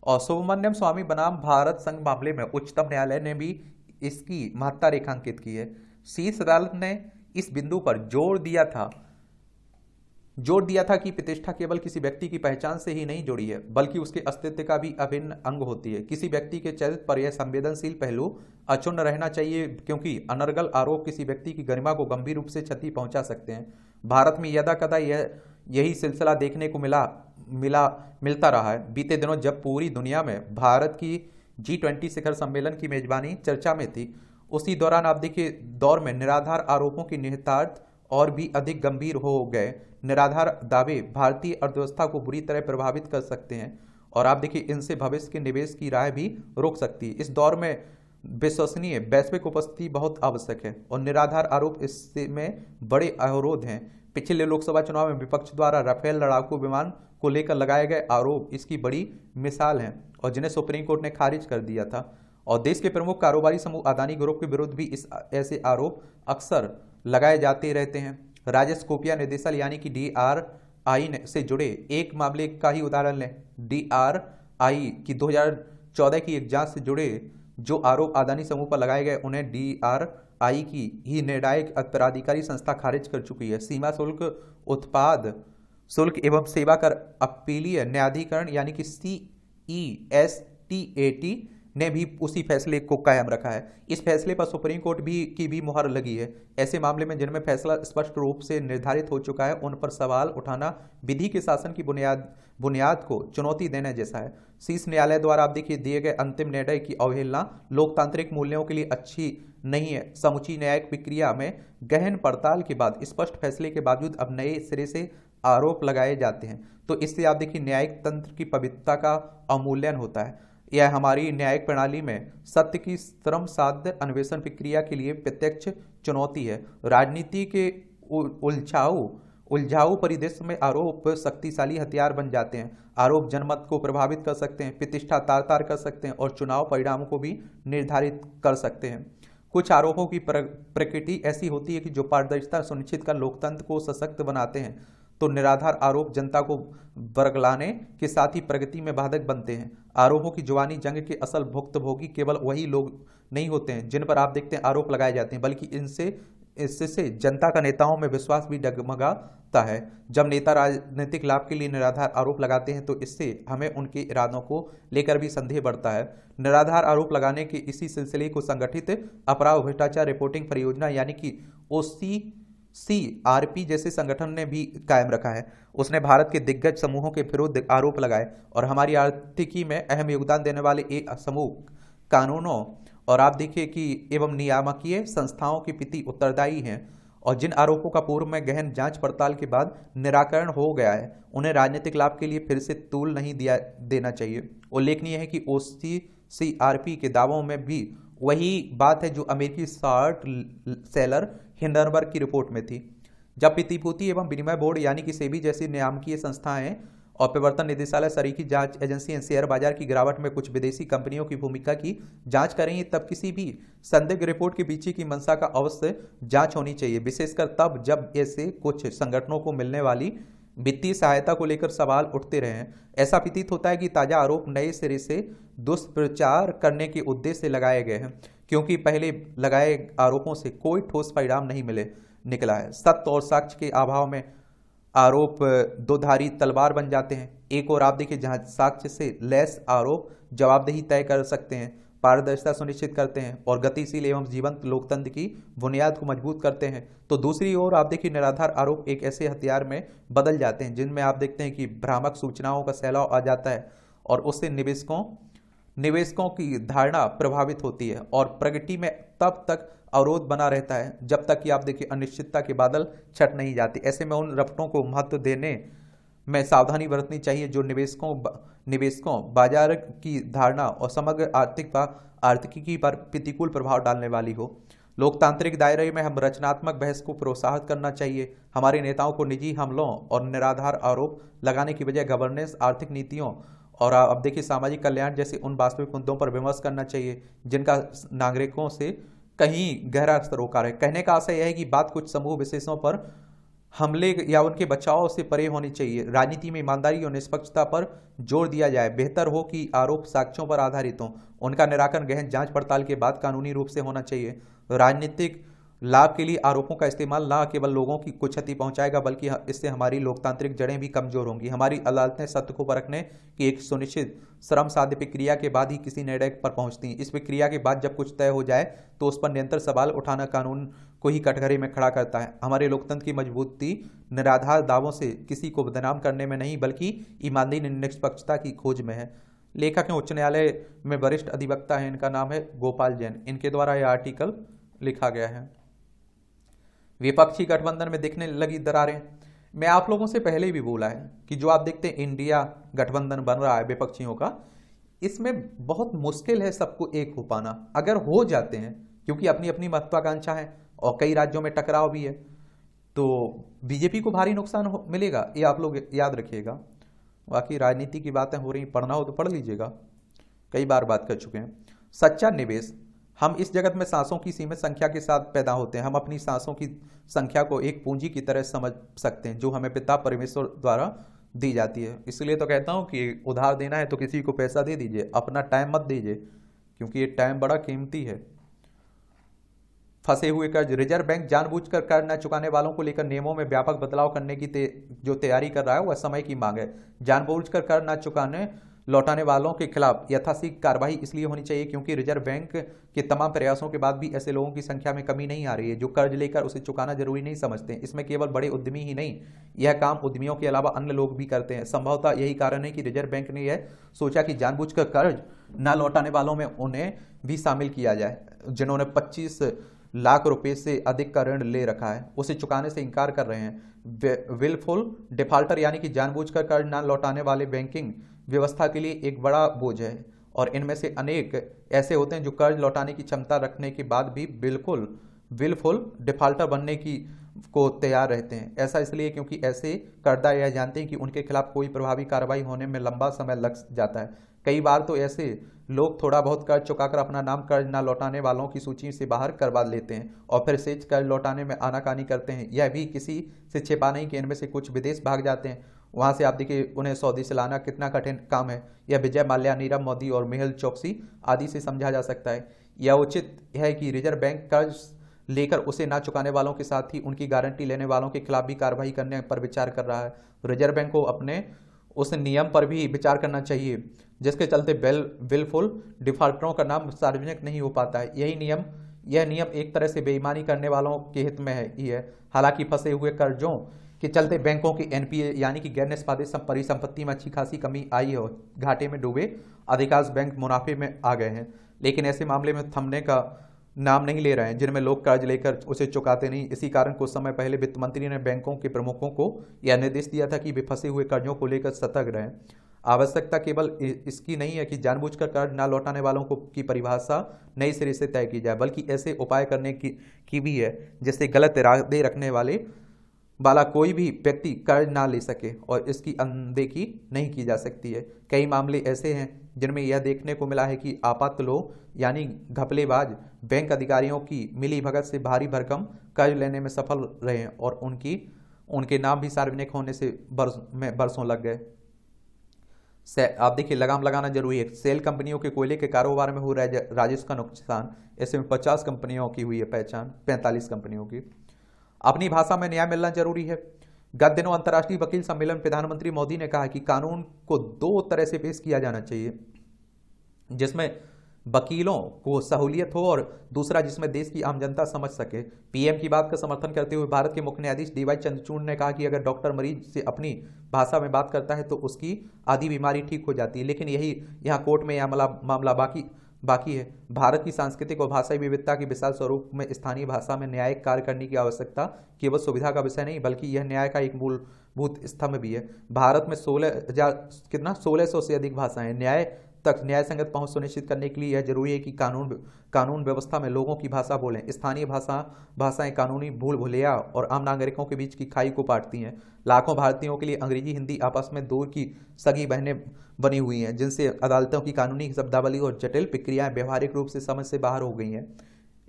और सुब्रमण्यम स्वामी बनाम भारत संघ मामले में उच्चतम न्यायालय ने भी इसकी महत्ता रेखांकित की है। शीर्ष अदालत ने इस बिंदु पर जोर दिया था कि प्रतिष्ठा केवल किसी व्यक्ति की पहचान से ही नहीं जुड़ी है, बल्कि उसके अस्तित्व का भी अभिन्न अंग होती है। किसी व्यक्ति के चरित्र पर यह संवेदनशील पहलू अक्षुण्ण रहना चाहिए, क्योंकि अनर्गल आरोप किसी व्यक्ति की गरिमा को गंभीर रूप से क्षति पहुंचा सकते हैं। भारत में यदाकदा यही सिलसिला देखने को मिलता रहा है। बीते दिनों जब पूरी दुनिया में भारत की G20 शिखर सम्मेलन की मेजबानी चर्चा में थी, उसी दौरान आप देखिए दौर में निराधार आरोपों की निहितार्थ और भी अधिक गंभीर हो गए। निराधार दावे भारतीय अर्थव्यवस्था को बुरी तरह प्रभावित कर सकते हैं और आप देखिए इनसे भविष्य के निवेश की राह भी रोक सकती है। इस दौर में विश्वसनीय वैश्विक उपस्थिति बहुत आवश्यक है और निराधार आरोप इसमें बड़े अवरोध हैं। पिछले लोकसभा चुनाव में विपक्ष द्वारा राफेल लड़ाकू विमान को लेकर लगाए गए आरोप इसकी बड़ी मिसाल हैं और जिन्हें सुप्रीम कोर्ट ने खारिज कर दिया था। और देश के प्रमुख कारोबारी समूह अदानी ग्रुप के विरुद्ध भी ऐसे आरोप अक्सर लगाए जाते रहते हैं। राजेश खुफिया निर्देशालय यानी कि DRI से जुड़े एक मामले का ही उदाहरण लें। DRI की 2014 की एक जांच से जुड़े जो आरोप अदानी समूह पर लगाए गए, उन्हें DRI की ही निर्णायक प्राधिकारी संस्था खारिज कर चुकी है। सीमा शुल्क, उत्पाद शुल्क एवं सेवा कर अपीलीय न्यायाधिकरण यानी कि CESTAT ने भी उसी फैसले को कायम रखा है। इस फैसले पर सुप्रीम कोर्ट की भी मुहर लगी है। ऐसे मामले में जिनमें फैसला स्पष्ट रूप से निर्धारित हो चुका है, उन पर सवाल उठाना विधि के शासन की बुनियाद को चुनौती देने जैसा है। शीर्ष न्यायालय द्वारा आप देखिए दिए गए अंतिम निर्णय की अवहेलना लोकतांत्रिक मूल्यों के लिए अच्छी नहीं है। समूची न्यायिक प्रक्रिया में गहन पड़ताल के बाद स्पष्ट फैसले के बावजूद अब नए सिरे से आरोप लगाए जाते हैं, तो इससे आप देखिए न्यायिक तंत्र की पवित्रता का अवमूल्यन होता है। यह हमारी न्यायिक प्रणाली में सत्य की श्रम साध्य अन्वेषण प्रक्रिया के लिए प्रत्यक्ष चुनौती है। राजनीति के उलझाऊ परिदृश्य में आरोप शक्तिशाली हथियार बन जाते हैं। आरोप जनमत को प्रभावित कर सकते हैं, प्रतिष्ठा तार-तार कर सकते हैं और चुनाव परिणामों को भी निर्धारित कर सकते हैं। कुछ आरोपों की प्रकृति ऐसी होती है कि जो पारदर्शिता सुनिश्चित कर लोकतंत्र को सशक्त बनाते हैं, तो निराधार आरोप जनता को बरगलाने के साथ ही प्रगति में बाधक बनते हैं। आरोपों की जुबानी जंग के असल भुक्तभोगी केवल वही लोग नहीं होते हैं जिन पर आप देखते हैं आरोप लगाए जाते हैं, बल्कि इससे जनता का नेताओं में विश्वास भी डगमगाता है। जब नेता राजनीतिक लाभ के लिए निराधार आरोप लगाते हैं तो इससे हमें उनके इरादों को लेकर भी संदेह बढ़ता है। निराधार आरोप लगाने के इसी सिलसिले को संगठित अपराध भ्रष्टाचार रिपोर्टिंग परियोजना यानी कि OCCRP जैसे संगठन ने भी कायम रखा है। उसने भारत के दिग्गज समूहों के विरुद्ध आरोप लगाए और हमारी आर्थिकी में अहम योगदान देने वाले एक समूह कानूनों और आप देखिए कि एवं नियामकीय संस्थाओं के प्रति उत्तरदायी हैं और जिन आरोपों का पूर्व में गहन जांच पड़ताल के बाद निराकरण हो गया है, उन्हें राजनीतिक लाभ के लिए फिर से तूल नहीं देना चाहिए। उल्लेखनीय है कि OCCRP के दावों में भी वही बात है जो अमेरिकी शॉर्ट सेलर हिंडनबर्ग की रिपोर्ट में थी। जब प्रतिभूति एवं विनिमय बोर्ड यानी कि सेबी जैसी नियामकीय संस्थाएं और प्रवर्तन निदेशालय, सरीकी जांच एजेंसी, शेयर बाजार की गिरावट में कुछ विदेशी कंपनियों की भूमिका की जांच करेंगी, तब किसी भी संदिग्ध रिपोर्ट के पीछे की मंशा का अवश्य जांच होनी चाहिए, विशेषकर तब जब ऐसे कुछ संगठनों को मिलने वाली वित्तीय सहायता को लेकर सवाल उठते रहे हैं। ऐसा प्रतीत होता है कि ताजा आरोप नए सिरे से दुष्प्रचार करने के उद्देश्य से लगाए गए हैं, क्योंकि पहले लगाए आरोपों से कोई ठोस परिणाम नहीं निकला है। सत्य और साक्ष्य के अभाव में आरोप दोधारी तलवार बन जाते हैं। एक और आप देखिए जहां साक्ष्य से लैस आरोप जवाबदेही तय कर सकते हैं, पारदर्शिता सुनिश्चित करते हैं और गतिशील एवं जीवंत लोकतंत्र की बुनियाद को मजबूत करते हैं, तो दूसरी ओर आप देखिए निराधार आरोप एक ऐसे हथियार में बदल जाते हैं जिनमें आप देखते हैं कि भ्रामक सूचनाओं का सैलाब आ जाता है और उससे निवेशकों की धारणा प्रभावित होती है और प्रगति में तब तक अवरोध बना रहता है जब तक कि आप देखिए अनिश्चितता के बादल छट नहीं जाते। ऐसे में उन रफ्तों को महत्व देने में सावधानी बरतनी चाहिए जो निवेशकों बाजार की धारणा और समग्र आर्थिकी पर प्रतिकूल प्रभाव डालने वाली हो। लोकतांत्रिक दायरे में हम रचनात्मक बहस को प्रोत्साहित करना चाहिए। हमारे नेताओं को निजी हमलों और निराधार आरोप लगाने की बजाय गवर्नेंस, आर्थिक नीतियों और अब देखिए सामाजिक कल्याण जैसे उन वास्तविक मुद्दों पर विमर्श करना चाहिए जिनका नागरिकों से कहीं गहरा सरोकार है। कहने का आशय यह है कि बात कुछ समूह विशेषों पर हमले या उनके बचाव से परे होनी चाहिए। राजनीति में ईमानदारी और निष्पक्षता पर जोर दिया जाए। बेहतर हो कि आरोप साक्ष्यों पर आधारित हों, उनका निराकरण गहन जांच पड़ताल के बाद कानूनी रूप से होना चाहिए। राजनीतिक लाभ के लिए आरोपों का इस्तेमाल न केवल लोगों की कुछ क्षति पहुंचाएगा बल्कि इससे हमारी लोकतांत्रिक जड़ें भी कमजोर होंगी। हमारी अदालतें सत्य को परखने की एक सुनिश्चित श्रम साध्य प्रक्रिया के बाद ही किसी निर्णय पर पहुंचती हैं। इस प्रक्रिया के बाद जब कुछ तय हो जाए तो उस पर निरंतर सवाल उठाना कानून को ही कटघरे में खड़ा करता है। हमारे लोकतंत्र की मजबूती निराधार दावों से किसी को बदनाम करने में नहीं बल्कि ईमानदारी निष्पक्षता की खोज में है। लेखक हैं उच्च न्यायालय में वरिष्ठ अधिवक्ता है, इनका नाम है गोपाल जैन। इनके द्वारा यह आर्टिकल लिखा गया है। विपक्षी गठबंधन में दिखने लगी दरारें। मैं आप लोगों से पहले भी बोला है कि जो आप देखते हैं इंडिया गठबंधन बन रहा है विपक्षियों का, इसमें बहुत मुश्किल है सबको एक हो पाना। अगर हो जाते हैं, क्योंकि अपनी अपनी महत्वाकांक्षा है और कई राज्यों में टकराव भी है, तो बीजेपी को भारी नुकसान मिलेगा, ये आप लोग याद रखिएगा। बाकी राजनीति की बातें हो रही, पढ़ना हो तो पढ़ लीजिएगा, कई बार बात कर चुके हैं। सच्चा निवेश। हम इस जगत में सांसों की सीमित संख्या के साथ पैदा होते हैं। हम अपनी सांसों की संख्या को एक पूंजी की तरह समझ सकते हैं जो हमें पिता परमेश्वर द्वारा दी जाती है। इसलिए तो कहता हूं कि उधार देना है तो किसी को पैसा दे दीजिए, अपना टाइम मत दीजिए, क्योंकि ये टाइम बड़ा कीमती है। फंसे हुए कर्ज। रिजर्व बैंक जानबूझकर कर्ज न चुकाने वालों को लेकर नियमों में व्यापक बदलाव करने की जो तैयारी कर रहा है वह समय की मांग है। जानबूझकर कर्ज न चुकाने लौटाने वालों के खिलाफ यथाशीघ्र कार्रवाई इसलिए होनी चाहिए क्योंकि रिजर्व बैंक के तमाम प्रयासों के बाद भी ऐसे लोगों की संख्या में कमी नहीं आ रही है जो कर्ज लेकर उसे चुकाना जरूरी नहीं समझते। इसमें केवल बड़े उद्यमी ही नहीं, यह काम उद्यमियों के अलावा अन्य लोग भी करते हैं। संभवतः यही कारण है कि रिजर्व बैंक ने यह सोचा कि जानबूझकर कर्ज न लौटाने वालों में उन्हें भी शामिल किया जाए जिन्होंने 25 लाख रुपए से अधिक का ऋण ले रखा है, उसे चुकाने से इनकार कर रहे हैं। विलफुल डिफॉल्टर यानी कि जानबूझकर कर्ज न लौटाने वाले बैंकिंग व्यवस्था के लिए एक बड़ा बोझ है और इनमें से अनेक ऐसे होते हैं जो कर्ज लौटाने की क्षमता रखने के बाद भी बिल्कुल विलफुल डिफॉल्टर बनने को तैयार रहते हैं। ऐसा इसलिए क्योंकि ऐसे कर्जदार यह जानते हैं कि उनके खिलाफ कोई प्रभावी कार्रवाई होने में लंबा समय लग जाता है। कई बार तो ऐसे लोग थोड़ा बहुत कर्ज चुकाकर अपना नाम कर्ज न लौटाने वालों की सूची से बाहर करवा लेते हैं और फिर से कर्ज लौटाने में आनाकानी करते हैं। यह भी किसी से छिपा नहीं कि इनमें से कुछ विदेश भाग जाते हैं। वहां से आप देखिए उन्हें सऊदी से लाना कितना कठिन काम है। यह विजय माल्या, नीरव मोदी और मेहुल चोकसी आदि से समझा जा सकता है। यह उचित है कि रिजर्व बैंक कर्ज लेकर उसे ना चुकाने वालों के साथ ही उनकी गारंटी लेने वालों के खिलाफ भी कार्रवाई करने पर विचार कर रहा है। रिजर्व बैंक को अपने उस नियम पर भी विचार करना चाहिए जिसके चलते विलफुल डिफॉल्टरों का नाम सार्वजनिक नहीं हो पाता है। यह नियम एक तरह से बेईमानी करने वालों के हित में ही है। हालांकि फंसे हुए कर्जों के चलते बैंकों की एनपीए यानी कि गैर निष्पादित परिसंपत्ति में अच्छी खासी कमी आई है और घाटे में डूबे अधिकांश बैंक मुनाफे में आ गए हैं। लेकिन ऐसे मामले में थमने का नाम नहीं ले रहे हैं जिनमें लोग कर्ज लेकर उसे चुकाते नहीं। इसी कारण कुछ समय पहले वित्त मंत्री ने बैंकों के प्रमुखों को यह निर्देश दिया था कि वे फंसे हुए कर्जों को लेकर सतर्क रहें। आवश्यकता केवल इसकी नहीं है कि जानबूझकर कर्ज न लौटाने वालों की परिभाषा नई सिरे से तय की जाए, बल्कि ऐसे उपाय करने की भी है जिससे गलत इरादे रखने वाला कोई भी व्यक्ति कर्ज ना ले सके और इसकी अनदेखी नहीं की जा सकती है। कई मामले ऐसे हैं जिनमें यह देखने को मिला है कि आपात लोग यानी घपलेबाज बैंक अधिकारियों की मिलीभगत से भारी भरकम कर्ज लेने में सफल रहे हैं और उनके नाम भी सार्वजनिक होने से बरसों लग गए। आप देखिए लगाम लगाना जरूरी है। सेल कंपनियों के कोयले के कारोबार में हो रहा है राजस्व का नुकसान, ऐसे में 50 कंपनियों की हुई है पहचान, 45 कंपनियों की। अपनी भाषा में न्याय मिलना जरूरी है। गत दिनों अंतर्राष्ट्रीय वकील सम्मेलन में प्रधानमंत्री मोदी ने कहा कि कानून को दो तरह से पेश किया जाना चाहिए, जिसमें वकीलों को सहूलियत हो और दूसरा जिसमें देश की आम जनता समझ सके। पीएम की बात का समर्थन करते हुए भारत के मुख्य न्यायाधीश डीवाई चंद्रचूड़ ने कहा कि अगर डॉक्टर मरीज से अपनी भाषा में बात करता है तो उसकी आधी बीमारी ठीक हो जाती है, लेकिन यही यहाँ कोर्ट में यह मामला बाकी है। भारत की सांस्कृतिक और भाषाई विविधता के विशाल स्वरूप में स्थानीय भाषा में न्यायिक कार्य करने की आवश्यकता केवल सुविधा का विषय नहीं बल्कि यह न्याय का एक मूलभूत स्तंभ भी है। भारत में 1600 से अधिक भाषाएं। न्याय तक न्याय संगत पहुंच सुनिश्चित करने के लिए यह जरूरी है कि कानून व्यवस्था में लोगों की भाषा बोलें। स्थानीय भाषाएं कानूनी भूल भुलैया और आम नागरिकों के बीच की खाई को पाटती हैं। लाखों भारतीयों के लिए अंग्रेजी हिंदी आपस में दूर की सगी बहनें बनी हुई हैं, जिनसे अदालतों की कानूनी शब्दावली और जटिल प्रक्रियाएं व्यवहारिक रूप से समझ से बाहर हो गई हैं।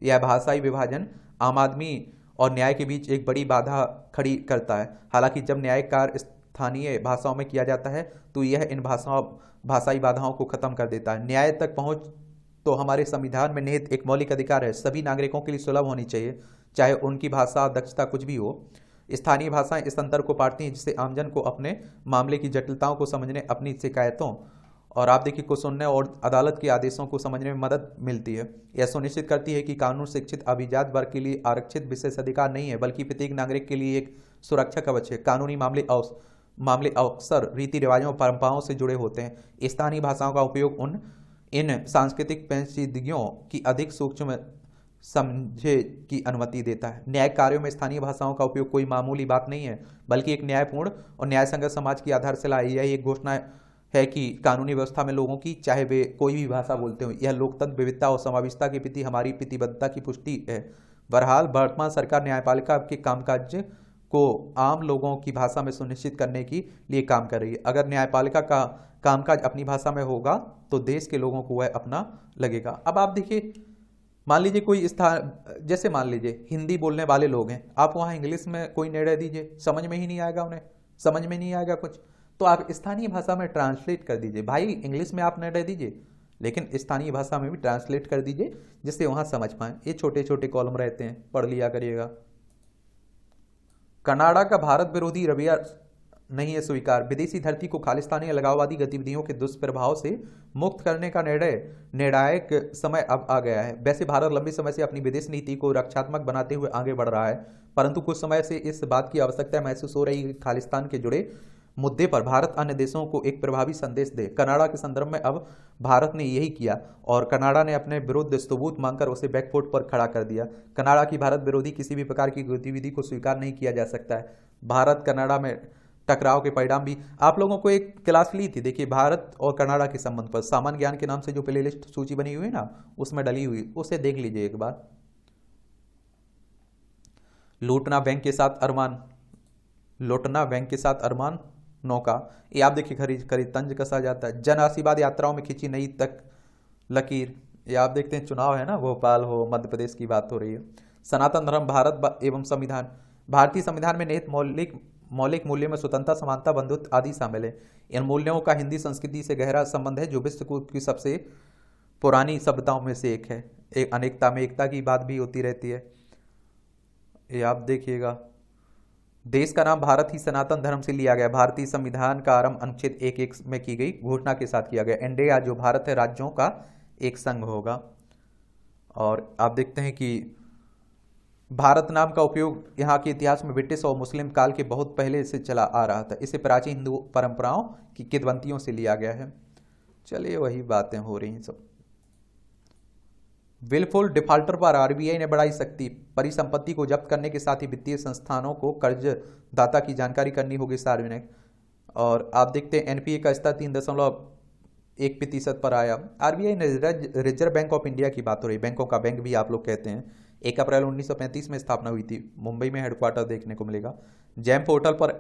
यह भाषाई विभाजन आम आदमी और न्याय के बीच एक बड़ी बाधा खड़ी करता है। हालांकि जब न्यायिक कार्य स्थानीय भाषाओं में किया जाता है तो यह इन भाषाई बाधाओं को खत्म कर देता है। न्याय तक पहुंच तो हमारे संविधान में निहित एक मौलिक अधिकार है। सभी नागरिकों के लिए सुलभ होनी चाहिए, चाहे उनकी भाषा दक्षता कुछ भी हो। स्थानीय भाषाएं इस अंतर को पाटती हैं जिससे आमजन को अपने मामले की जटिलताओं को समझने, अपनी शिकायतों और आप देखिए को सुनने और अदालत के आदेशों को समझने में मदद मिलती है। यह सुनिश्चित करती है कि कानून शिक्षित अभिजात वर्ग के लिए आरक्षित विशेष अधिकार नहीं है बल्कि प्रत्येक नागरिक के लिए एक सुरक्षा कवच है। कानूनी मामले अक्सर रीति रिवाजों और परंपराओं से जुड़े होते हैं। स्थानीय भाषाओं का उपयोग इन सांस्कृतिक पेचीदगियों की अधिक सूक्ष्म समझे की अनुमति देता है। न्यायिक कार्यों में स्थानीय भाषाओं का उपयोग कोई मामूली बात नहीं है बल्कि एक न्यायपूर्ण और न्यायसंगत समाज की आधारशिला है। यह एक घोषणा है कि कानूनी व्यवस्था में लोगों की, चाहे वे कोई भी भाषा बोलते हो, यह लोकतंत्र विविधता और समावेशिता के प्रति हमारी प्रतिबद्धता की पुष्टि है। बहरहाल वर्तमान सरकार न्यायपालिका के कामकाज को आम लोगों की भाषा में सुनिश्चित करने के लिए काम कर रही है। अगर न्यायपालिका का कामकाज अपनी भाषा में होगा तो देश के लोगों को वह अपना लगेगा। अब आप देखिए, मान लीजिए कोई स्थान, जैसे मान लीजिए हिंदी बोलने वाले लोग हैं, आप वहाँ इंग्लिश में कोई निर्णय दीजिए, समझ में ही नहीं आएगा, उन्हें समझ में नहीं आएगा कुछ, तो आप स्थानीय भाषा में ट्रांसलेट कर दीजिए। भाई इंग्लिश में आप निर्णय दीजिए लेकिन स्थानीय भाषा में भी ट्रांसलेट कर दीजिए जिससे वहाँ समझ पाएँ। ये छोटे छोटे कॉलम रहते हैं, पढ़ लिया करिएगा। कनाडा का भारत विरोधी रवैया नहीं है स्वीकार। विदेशी धरती को खालिस्तानी अलगाववादी गतिविधियों के दुष्प्रभाव से मुक्त करने का निर्णायक समय अब आ गया है। वैसे भारत लंबे समय से अपनी विदेश नीति को रक्षात्मक बनाते हुए आगे बढ़ रहा है, परंतु कुछ समय से इस बात की आवश्यकता महसूस हो रही है कि खालिस्तान के जुड़े मुद्दे पर भारत अन्य देशों को एक प्रभावी संदेश दे। कनाडा के संदर्भ में अब भारत ने यही किया और कनाडा ने अपने विरुद्ध सबूत मांगकर उसे बैकफुट पर खड़ा कर दिया। कनाडा की भारत विरोधी किसी भी प्रकार की गतिविधि को स्वीकार नहीं किया जा सकता है। भारत कनाडा में टकराव के परिणाम भी आप लोगों को एक क्लास ली थी, देखिए भारत और कनाडा के संबंध पर सामान्य ज्ञान के नाम से जो प्लेलिस्ट सूची बनी हुई है ना, उसमें डली हुई, उसे देख लीजिए एक बार। लूटना बैंक के साथ अरमान नौका, ये आप देखिए खरीद तंज कसा जाता है। जन आशीर्वाद यात्राओं में खींची नई तक लकीर, ये आप देखते हैं चुनाव है ना, भोपाल हो, मध्य प्रदेश की बात हो रही है। सनातन धर्म भारत एवं संविधान, भारतीय संविधान में निहित मौलिक मूल्यों में स्वतंत्रता, समानता, बंधुत्व आदि शामिल है। इन मूल्यों का हिंदी संस्कृति से गहरा संबंध है जो विश्व की सबसे पुरानी सभ्यताओं में से एक है। एक अनेकता में एकता की बात भी होती रहती है, ये आप देखिएगा। देश का नाम भारत ही सनातन धर्म से लिया गया। भारतीय संविधान का आरंभ अनुच्छेद 1(1) में की गई घोषणा के साथ किया गया। इंडिया जो भारत है राज्यों का एक संघ होगा। और आप देखते हैं कि भारत नाम का उपयोग यहाँ के इतिहास में ब्रिटिश और मुस्लिम काल के बहुत पहले से चला आ रहा था। इसे प्राचीन हिंदू परंपराओं की किंवदंतियों से लिया गया है। चलिए वही बातें हो रही हैं सब। विलफुल डिफॉल्टर पर आरबीआई ने बढ़ाई सख्ती। परिसंपत्ति को जब्त करने के साथ ही वित्तीय संस्थानों को कर्जदाता की जानकारी करनी होगी सार्वजनिक। और आप देखते हैं एनपीए का स्तर 3.1% पर आया। आरबीआई ने रिजर्व बैंक ऑफ इंडिया की बात हो रही, बैंकों का बैंक भी आप लोग कहते हैं, 1 अप्रैल 1935 में स्थापना हुई थी। मुंबई में हेडक्वार्टर देखने को मिलेगा। जैम पोर्टल पर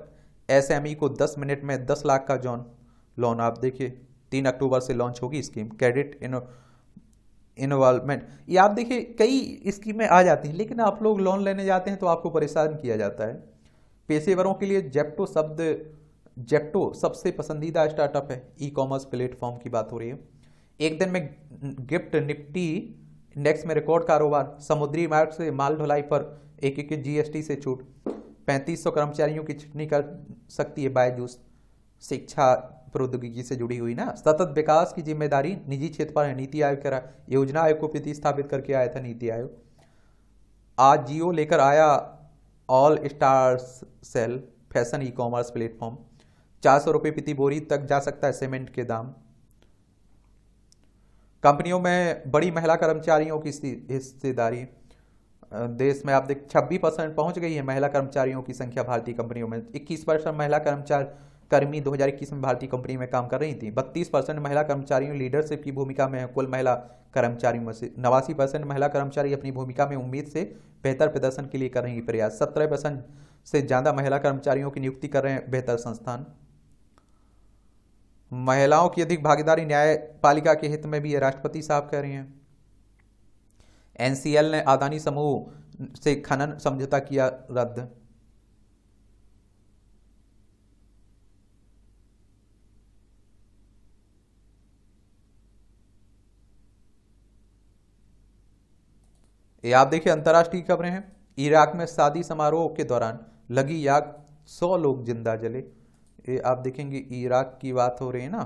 एसएमई को 10 मिनट में 10 लाख का लोन, आप देखिए 3 अक्टूबर से लॉन्च होगी स्कीम। क्रेडिट इन्वॉल्वमेंट, ये आप देखिए कई स्कीमें आ जाती हैं, लेकिन आप लोग लोन लेने जाते हैं तो आपको परेशान किया जाता है। पेशेवरों के लिए जेप्टो सबसे पसंदीदा स्टार्टअप है। ई कॉमर्स प्लेटफॉर्म की बात हो रही है। एक दिन में गिफ्ट निफ्टी इंडेक्स में रिकॉर्ड कारोबार। समुद्री मार्ग से माल ढुलाई पर 1 जीएसटी से छूट। 3500 कर्मचारियों की छटनी कर सकती है बायजूस। शिक्षा प्रौद्योगिकी से जुड़ी हुई ना। सतत विकास की जिम्मेदारी निजी क्षेत्र पर है। नीति आयोग कह रहा योजना आयोग को प्रतिस्थापित करके आया था नीति आयोग। आज जियो लेकर आया all stars sale fashion e commerce platform. 400 रुपये प्रति बोरी तक जा सकता है सीमेंट के दाम। कंपनियों में बड़ी महिला कर्मचारियों की हिस्सेदारी। देश में आप देख 26% पहुंच गई है महिला कर्मचारियों की संख्या भारतीय कंपनियों में। 21% महिला कर्मी 2021 में भारतीय कंपनी में काम कर रही थी। 32% महिला कर्मचारियों लीडरशिप की भूमिका में है कुल महिला कर्मचारियों में से। 89% महिला कर्मचारी अपनी भूमिका में उम्मीद से बेहतर प्रदर्शन के लिए कर रही प्रयास। 17% से ज्यादा महिला कर्मचारियों की नियुक्ति कर रहे हैं बेहतर संस्थान। महिलाओं की अधिक भागीदारी न्यायपालिका के हित में भी है, राष्ट्रपति साहब कह रहे हैं। एनसीएल ने अदानी समूह से खनन समझौता किया रद्द। ये आप देखिए अंतर्राष्ट्रीय खबरें हैं। इराक में शादी समारोह के दौरान लगी आग 100 लोग जिंदा जले। ये आप देखेंगे इराक की बात हो रही है ना।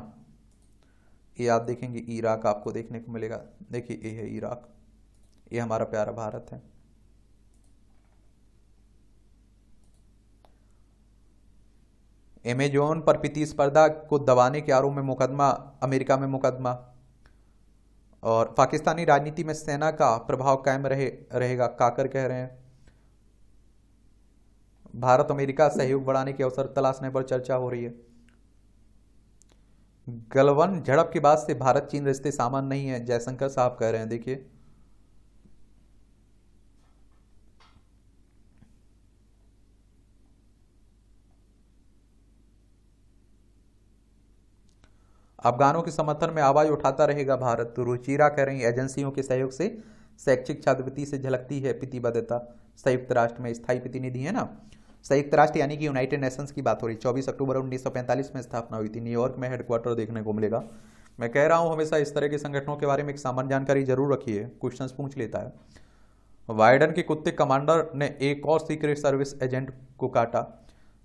ये आप देखेंगे इराक आपको देखने को मिलेगा। देखिए ये है इराक, ये हमारा प्यारा भारत है। अमेजोन पर प्रतिस्पर्धा को दबाने के आरोप में मुकदमा, अमेरिका में मुकदमा। और पाकिस्तानी राजनीति में सेना का प्रभाव कायम रहेगा, काकर कह रहे हैं। भारत अमेरिका सहयोग बढ़ाने के अवसर तलाशने पर चर्चा हो रही है। गलवान झड़प के बाद से भारत चीन रिश्ते सामान्य नहीं है, जयशंकर साहब कह रहे हैं। देखिए अफगानों के समर्थन में आवाज उठाता रहेगा भारत। तो रुचिरा कह रही एजेंसियों के सहयोग से शैक्षिक छात्रवृत्ति से झलकती है प्रतिबद्धता। संयुक्त राष्ट्र में स्थायी प्रतिनिधि है ना। संयुक्त राष्ट्र यानी कि यूनाइटेड नेशंस की बात हो रही। 24 अक्टूबर 1945 में स्थापना हुई थी। न्यूयॉर्क में हेडक्वार्टर देखने को मिलेगा। मैं कह रहा हूं हमेशा इस तरह के संगठनों के बारे में एक सामान्य जानकारी जरूर रखिए, क्वेश्चंस पूछ लेता है। बाइडन के कुत्ते कमांडर ने एक और सीक्रेट सर्विस एजेंट को काटा।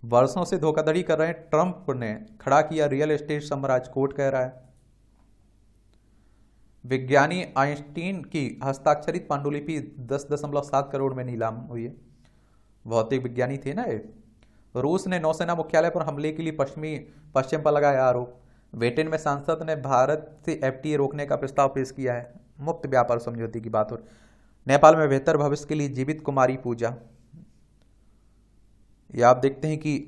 वर्षों से धोखाधड़ी कर रहे ट्रंप ने खड़ा किया रियल एस्टेट साम्राज्य, कोर्ट कह रहा है। विज्ञानी आइंस्टीन की हस्ताक्षरित पांडुलिपि 10.7 करोड़ में नीलाम हुई है। भौतिक विज्ञानी थे ना ये। रूस ने नौसेना मुख्यालय पर हमले के लिए पश्चिम पर लगाया आरोप। ब्रिटेन में सांसद ने भारत से एफटीए रोकने का प्रस्ताव पेश किया है। मुक्त व्यापार समझौते की बात हो। नेपाल में बेहतर भविष्य के लिए जीवित कुमारी पूजा। या आप देखते हैं कि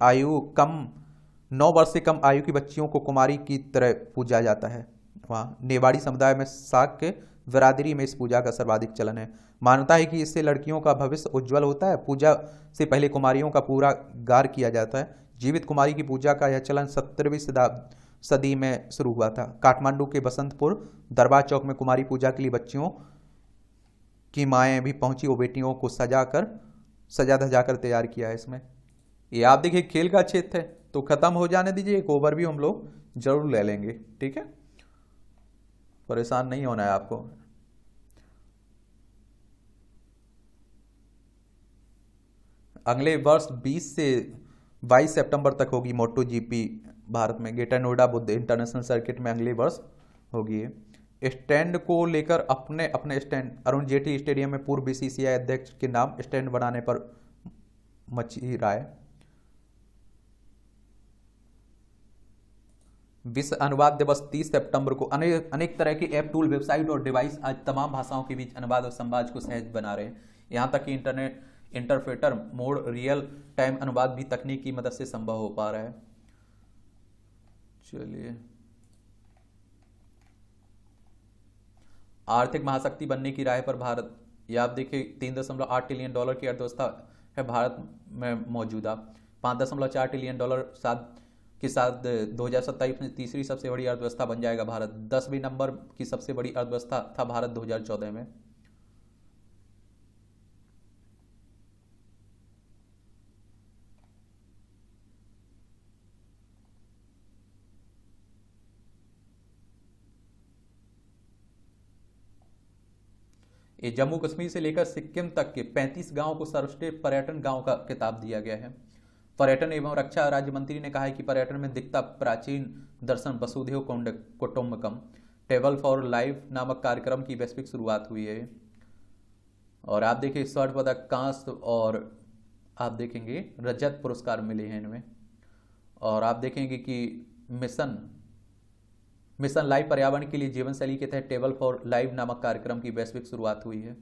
9 वर्ष से कम आयु की बच्चियों को कुमारी की तरह पूजा जाता है। वहाँ नेवाड़ी समुदाय में साक्य बिरादरी में इस पूजा का सर्वाधिक चलन है। मान्यता है कि इससे लड़कियों का भविष्य उज्जवल होता है। पूजा से पहले कुमारियों का पूरा गार किया जाता है। जीवित कुमारी की पूजा का यह चलन 17वीं सदी में शुरू हुआ था। काठमांडू के बसंतपुर दरबार चौक में कुमारी पूजा के लिए बच्चियों की माएँ भी पहुंची। वो बेटियों को सजा धजा कर तैयार किया है इसमें। ये आप देखिए खेल का क्षेत्र है, तो खत्म हो जाने दीजिए। एक ओवरव्यू हम लोग जरूर ले लेंगे, ठीक है। परेशान नहीं होना है आपको। अगले वर्ष 20 से 22 सितंबर तक होगी मोटो जीपी भारत में। Greater Noida Buddha international circuit में अगले वर्ष होगी। स्टैंड को लेकर अपने स्टैंड। अरुण जेटली स्टेडियम में पूर्व बीसीसीआई अध्यक्ष के नाम स्टैंड बनाने पर मची राय। विश्व अनुवाद दिवस 30 सितंबर को। अनेक तरह के ऐप, टूल, वेबसाइट और डिवाइस आज तमाम भाषाओं के बीच अनुवाद और संवाद को सहज बना रहे हैं। यहाँ तक कि internet interpreter mode real time अनुवाद भी तकनीक की मदद से संभव हो पा रहा है। चलिए, आर्थिक महाशक्ति बनने की राह पर भारत। यह आप देखिए 3.8 ट्रिलियन डॉलर की अर्थव्यवस्था है भारत में मौजूदा। 5.4 ट्रिलियन डॉलर के साथ 2027 में तीसरी सबसे बड़ी अर्थव्यवस्था बन जाएगा भारत। 10वें नंबर की सबसे बड़ी अर्थव्यवस्था था भारत 2014 में। ये जम्मू कश्मीर से लेकर सिक्किम तक के 35 गांवों को सर्वश्रेष्ठ पर्यटन गांव का खिताब दिया गया है। पर्यटन एवं रक्षा राज्य मंत्री ने कहा है कि पर्यटन में दिखता प्राचीन दर्शन वसुधैव कुटुंबकम टेबल फॉर लाइफ नामक कार्यक्रम की वैश्विक शुरुआत हुई है। और आप देखिए स्वर्ण पदक, कांस्य और आप देखेंगे रजत पुरस्कार मिले हैं इनमें। और आप देखेंगे कि मिशन लाइफ पर्यावरण के लिए जीवन शैली के तहत टेबल फॉर लाइफ नामक कार्यक्रम की वैश्विक शुरुआत हुई है।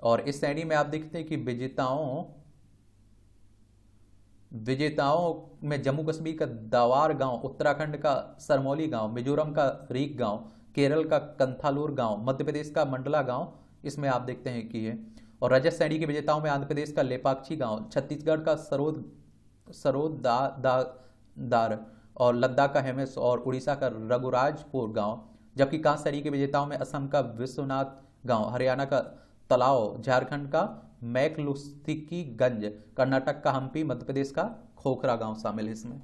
और इस श्रेणी में आप देखते हैं कि विजेताओं में जम्मू कश्मीर का दावार गांव, उत्तराखंड का सरमौली गांव, मिजोरम का रीक गांव, केरल का कंथालूर गांव, मध्य प्रदेश का मंडला गांव इसमें आप देखते हैं कि है। और रजत श्रेणी के विजेताओं में आंध्र प्रदेश का लेपाक्षी गांव, छत्तीसगढ़ का सरोदार और लद्दाख का हेमेस और उड़ीसा का रघुराजपुर गांव। जबकि कांस्य श्रेणी के विजेताओं में असम का विश्वनाथ गांव, हरियाणा का तलाव, झारखंड का मैकलुस्तिकीगंज, कर्नाटक का हम्पी, मध्य प्रदेश का खोखरा गांव शामिल है इसमें।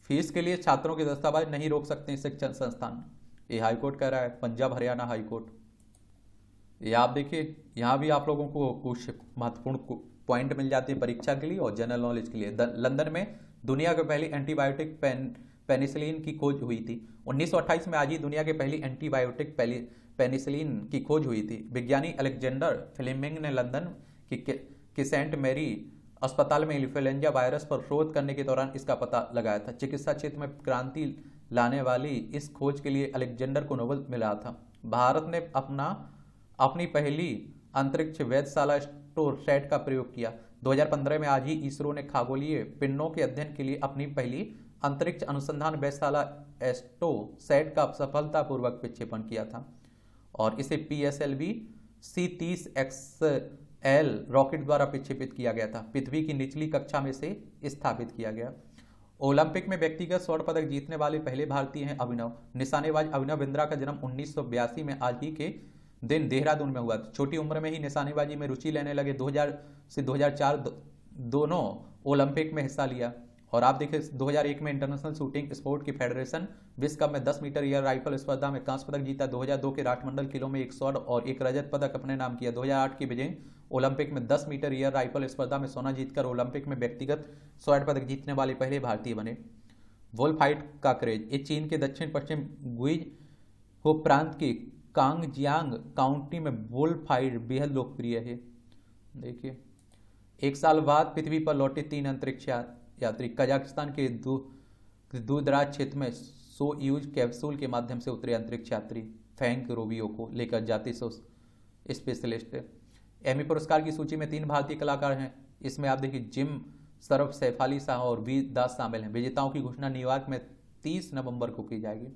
फीस के लिए छात्रों के दस्तावेज नहीं रोक सकते शिक्षण संस्थान, ये हाईकोर्ट कह रहा है, पंजाब हरियाणा हाईकोर्ट। ये आप देखिए यहाँ भी आप लोगों को कुछ महत्वपूर्ण पॉइंट मिल जाते हैं परीक्षा के लिए और जनरल नॉलेज के लिए। लंदन में दुनिया की पहली एंटीबायोटिक पेनिसिलिन की खोज हुई थी। 1928 में आज ही दुनिया की पहली एंटीबायोटिक पेनिसिलिन की खोज हुई थी। विज्ञानी अलेक्जेंडर फ्लेमिंग ने लंदन की सेंट मैरी अस्पताल में इन्फ्लुएंजा वायरस पर शोध करने के दौरान इसका पता लगाया था। चिकित्सा क्षेत्र में क्रांति लाने वाली इस खोज के लिए अलेक्जेंडर को नोबेल मिला था। भारत ने अपनी पहली अंतरिक्ष वेधशाला सेट का प्रयोग किया। 2015 में आज ही इसरो ने खगोलीय पिंडों के अध्ययन के लिए अपनी पहली अंतरिक्ष अनुसंधान वेधशाला एस्ट्रो सेट का सफलतापूर्वक विक्षेपण किया था और इसे PSLV C30XL रॉकेट द्वारा विक्षेपित किया गया था। पृथ्वी की निचली कक्षा में से स्थापित किया गया। ओलंपिक में व्यक्तिगत स्वर्ण पदक जीतने वाले पहले भारतीय हैं अभिनव। निशानेबाज अभिनव बिंद्रा का जन्म 1982 में आज ही के दिन देहरादून में हुआ। छोटी उम्र में ही निशानेबाजी में रुचि लेने लगे। 2000 से 2004 दोनों ओलंपिक में हिस्सा लिया। और आप देखिए 2001 में इंटरनेशनल शूटिंग स्पोर्ट की फेडरेशन विश्व कप में 10 मीटर एयर राइफल स्पर्धा में कांस्य पदक जीता। 2002 के राष्ट्रमंडल खेलों में 1 स्वर्ण और 1 रजत पदक अपने नाम किया। 2008 की बीजिंग ओलंपिक में 10 मीटर एयर राइफल स्पर्धा में सोना जीतकर ओलंपिक में व्यक्तिगत स्वर्ण पदक जीतने वाले पहले भारतीय बने। वुल फाइट का क्रेज, ये चीन के दक्षिण पश्चिम गुइजहो प्रांत के कांगजियांग काउंटी में वुल फाइट बेहद लोकप्रिय है। देखिए 1 साल बाद पृथ्वी पर लौटे 3 अंतरिक्ष यात्री। कजाकिस्तान के दूरदराज क्षेत्र में सोयूज कैप्सूल के माध्यम से उतरे अंतरिक्ष यात्री फैंक रोबियो को लेकर जाते स्पेशलिस्ट। एमी पुरस्कार की सूची में 3 भारतीय कलाकार हैं। इसमें आप देखिए जिम सरफ, सैफ अली शाह और वीर दास शामिल हैं। विजेताओं की घोषणा न्यूयॉर्क में 30 नवंबर को की जाएगी।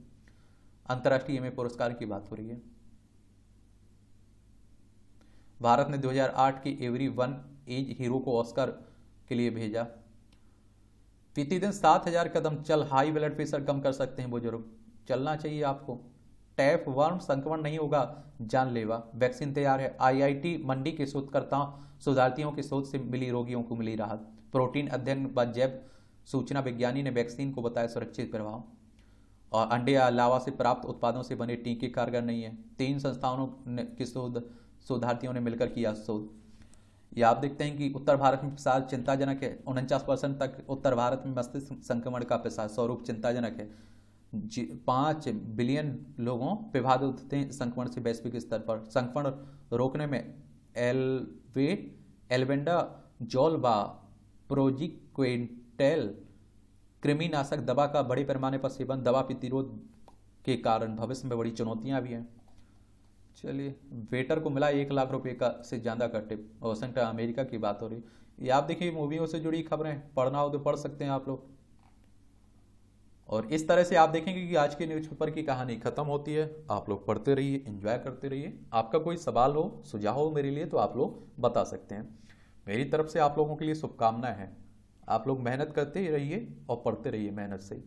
अंतर्राष्ट्रीय एमी पुरस्कार की बात हो रही है। भारत ने 2008 की एवरी वन एज हीरो को ऑस्कर के लिए भेजा। प्रतिदिन 7000 कदम चल हाई ब्लड प्रेशर कम कर सकते हैं बुजुर्ग। चलना चाहिए आपको। टैप वर्म संक्रमण नहीं होगा जानलेवा। वैक्सीन तैयार है। IIT मंडी के शोधार्थियों के शोध से मिली रोगियों को मिली राहत। प्रोटीन अध्ययन व जैव सूचना विज्ञानी ने वैक्सीन को बताया सुरक्षित प्रभाव। और अंडे या लावा से प्राप्त उत्पादों से बने टीके कारगर नहीं है। 3 संस्थानों के शोधार्थियों ने मिलकर किया शोध। ये आप देखते हैं कि उत्तर भारत में प्रसार चिंताजनक है। 49% तक उत्तर भारत में मस्तिष्क संक्रमण का प्रसार स्वरूप चिंताजनक है। 5 बिलियन लोगों प्रभावित होते हैं संक्रमण से वैश्विक स्तर पर। संक्रमण रोकने में एल्बेंडाजोल व प्रोजिक्विंटेल कृमिनाशक दवा का बड़े पैमाने पर सेवन दवा प्रतिरोध के कारण भविष्य में बड़ी चुनौतियां भी हैं। चलिए, वेटर को मिला 1 लाख रुपए का से ज़्यादा का टिप। वाशिंगटन अमेरिका की बात हो रही। ये आप देखिए मूवियों से जुड़ी खबरें, पढ़ना हो तो पढ़ सकते हैं आप लोग। और इस तरह से आप देखेंगे कि आज के न्यूज़पेपर की कहानी खत्म होती है। आप लोग पढ़ते रहिए, एंजॉय करते रहिए। आपका कोई सवाल हो, सुझाव हो मेरे लिए तो आप लोग बता सकते हैं। मेरी तरफ से आप लोगों के लिए शुभकामनाएं हैं। आप लोग मेहनत करते ही रहिए और पढ़ते रहिए मेहनत से।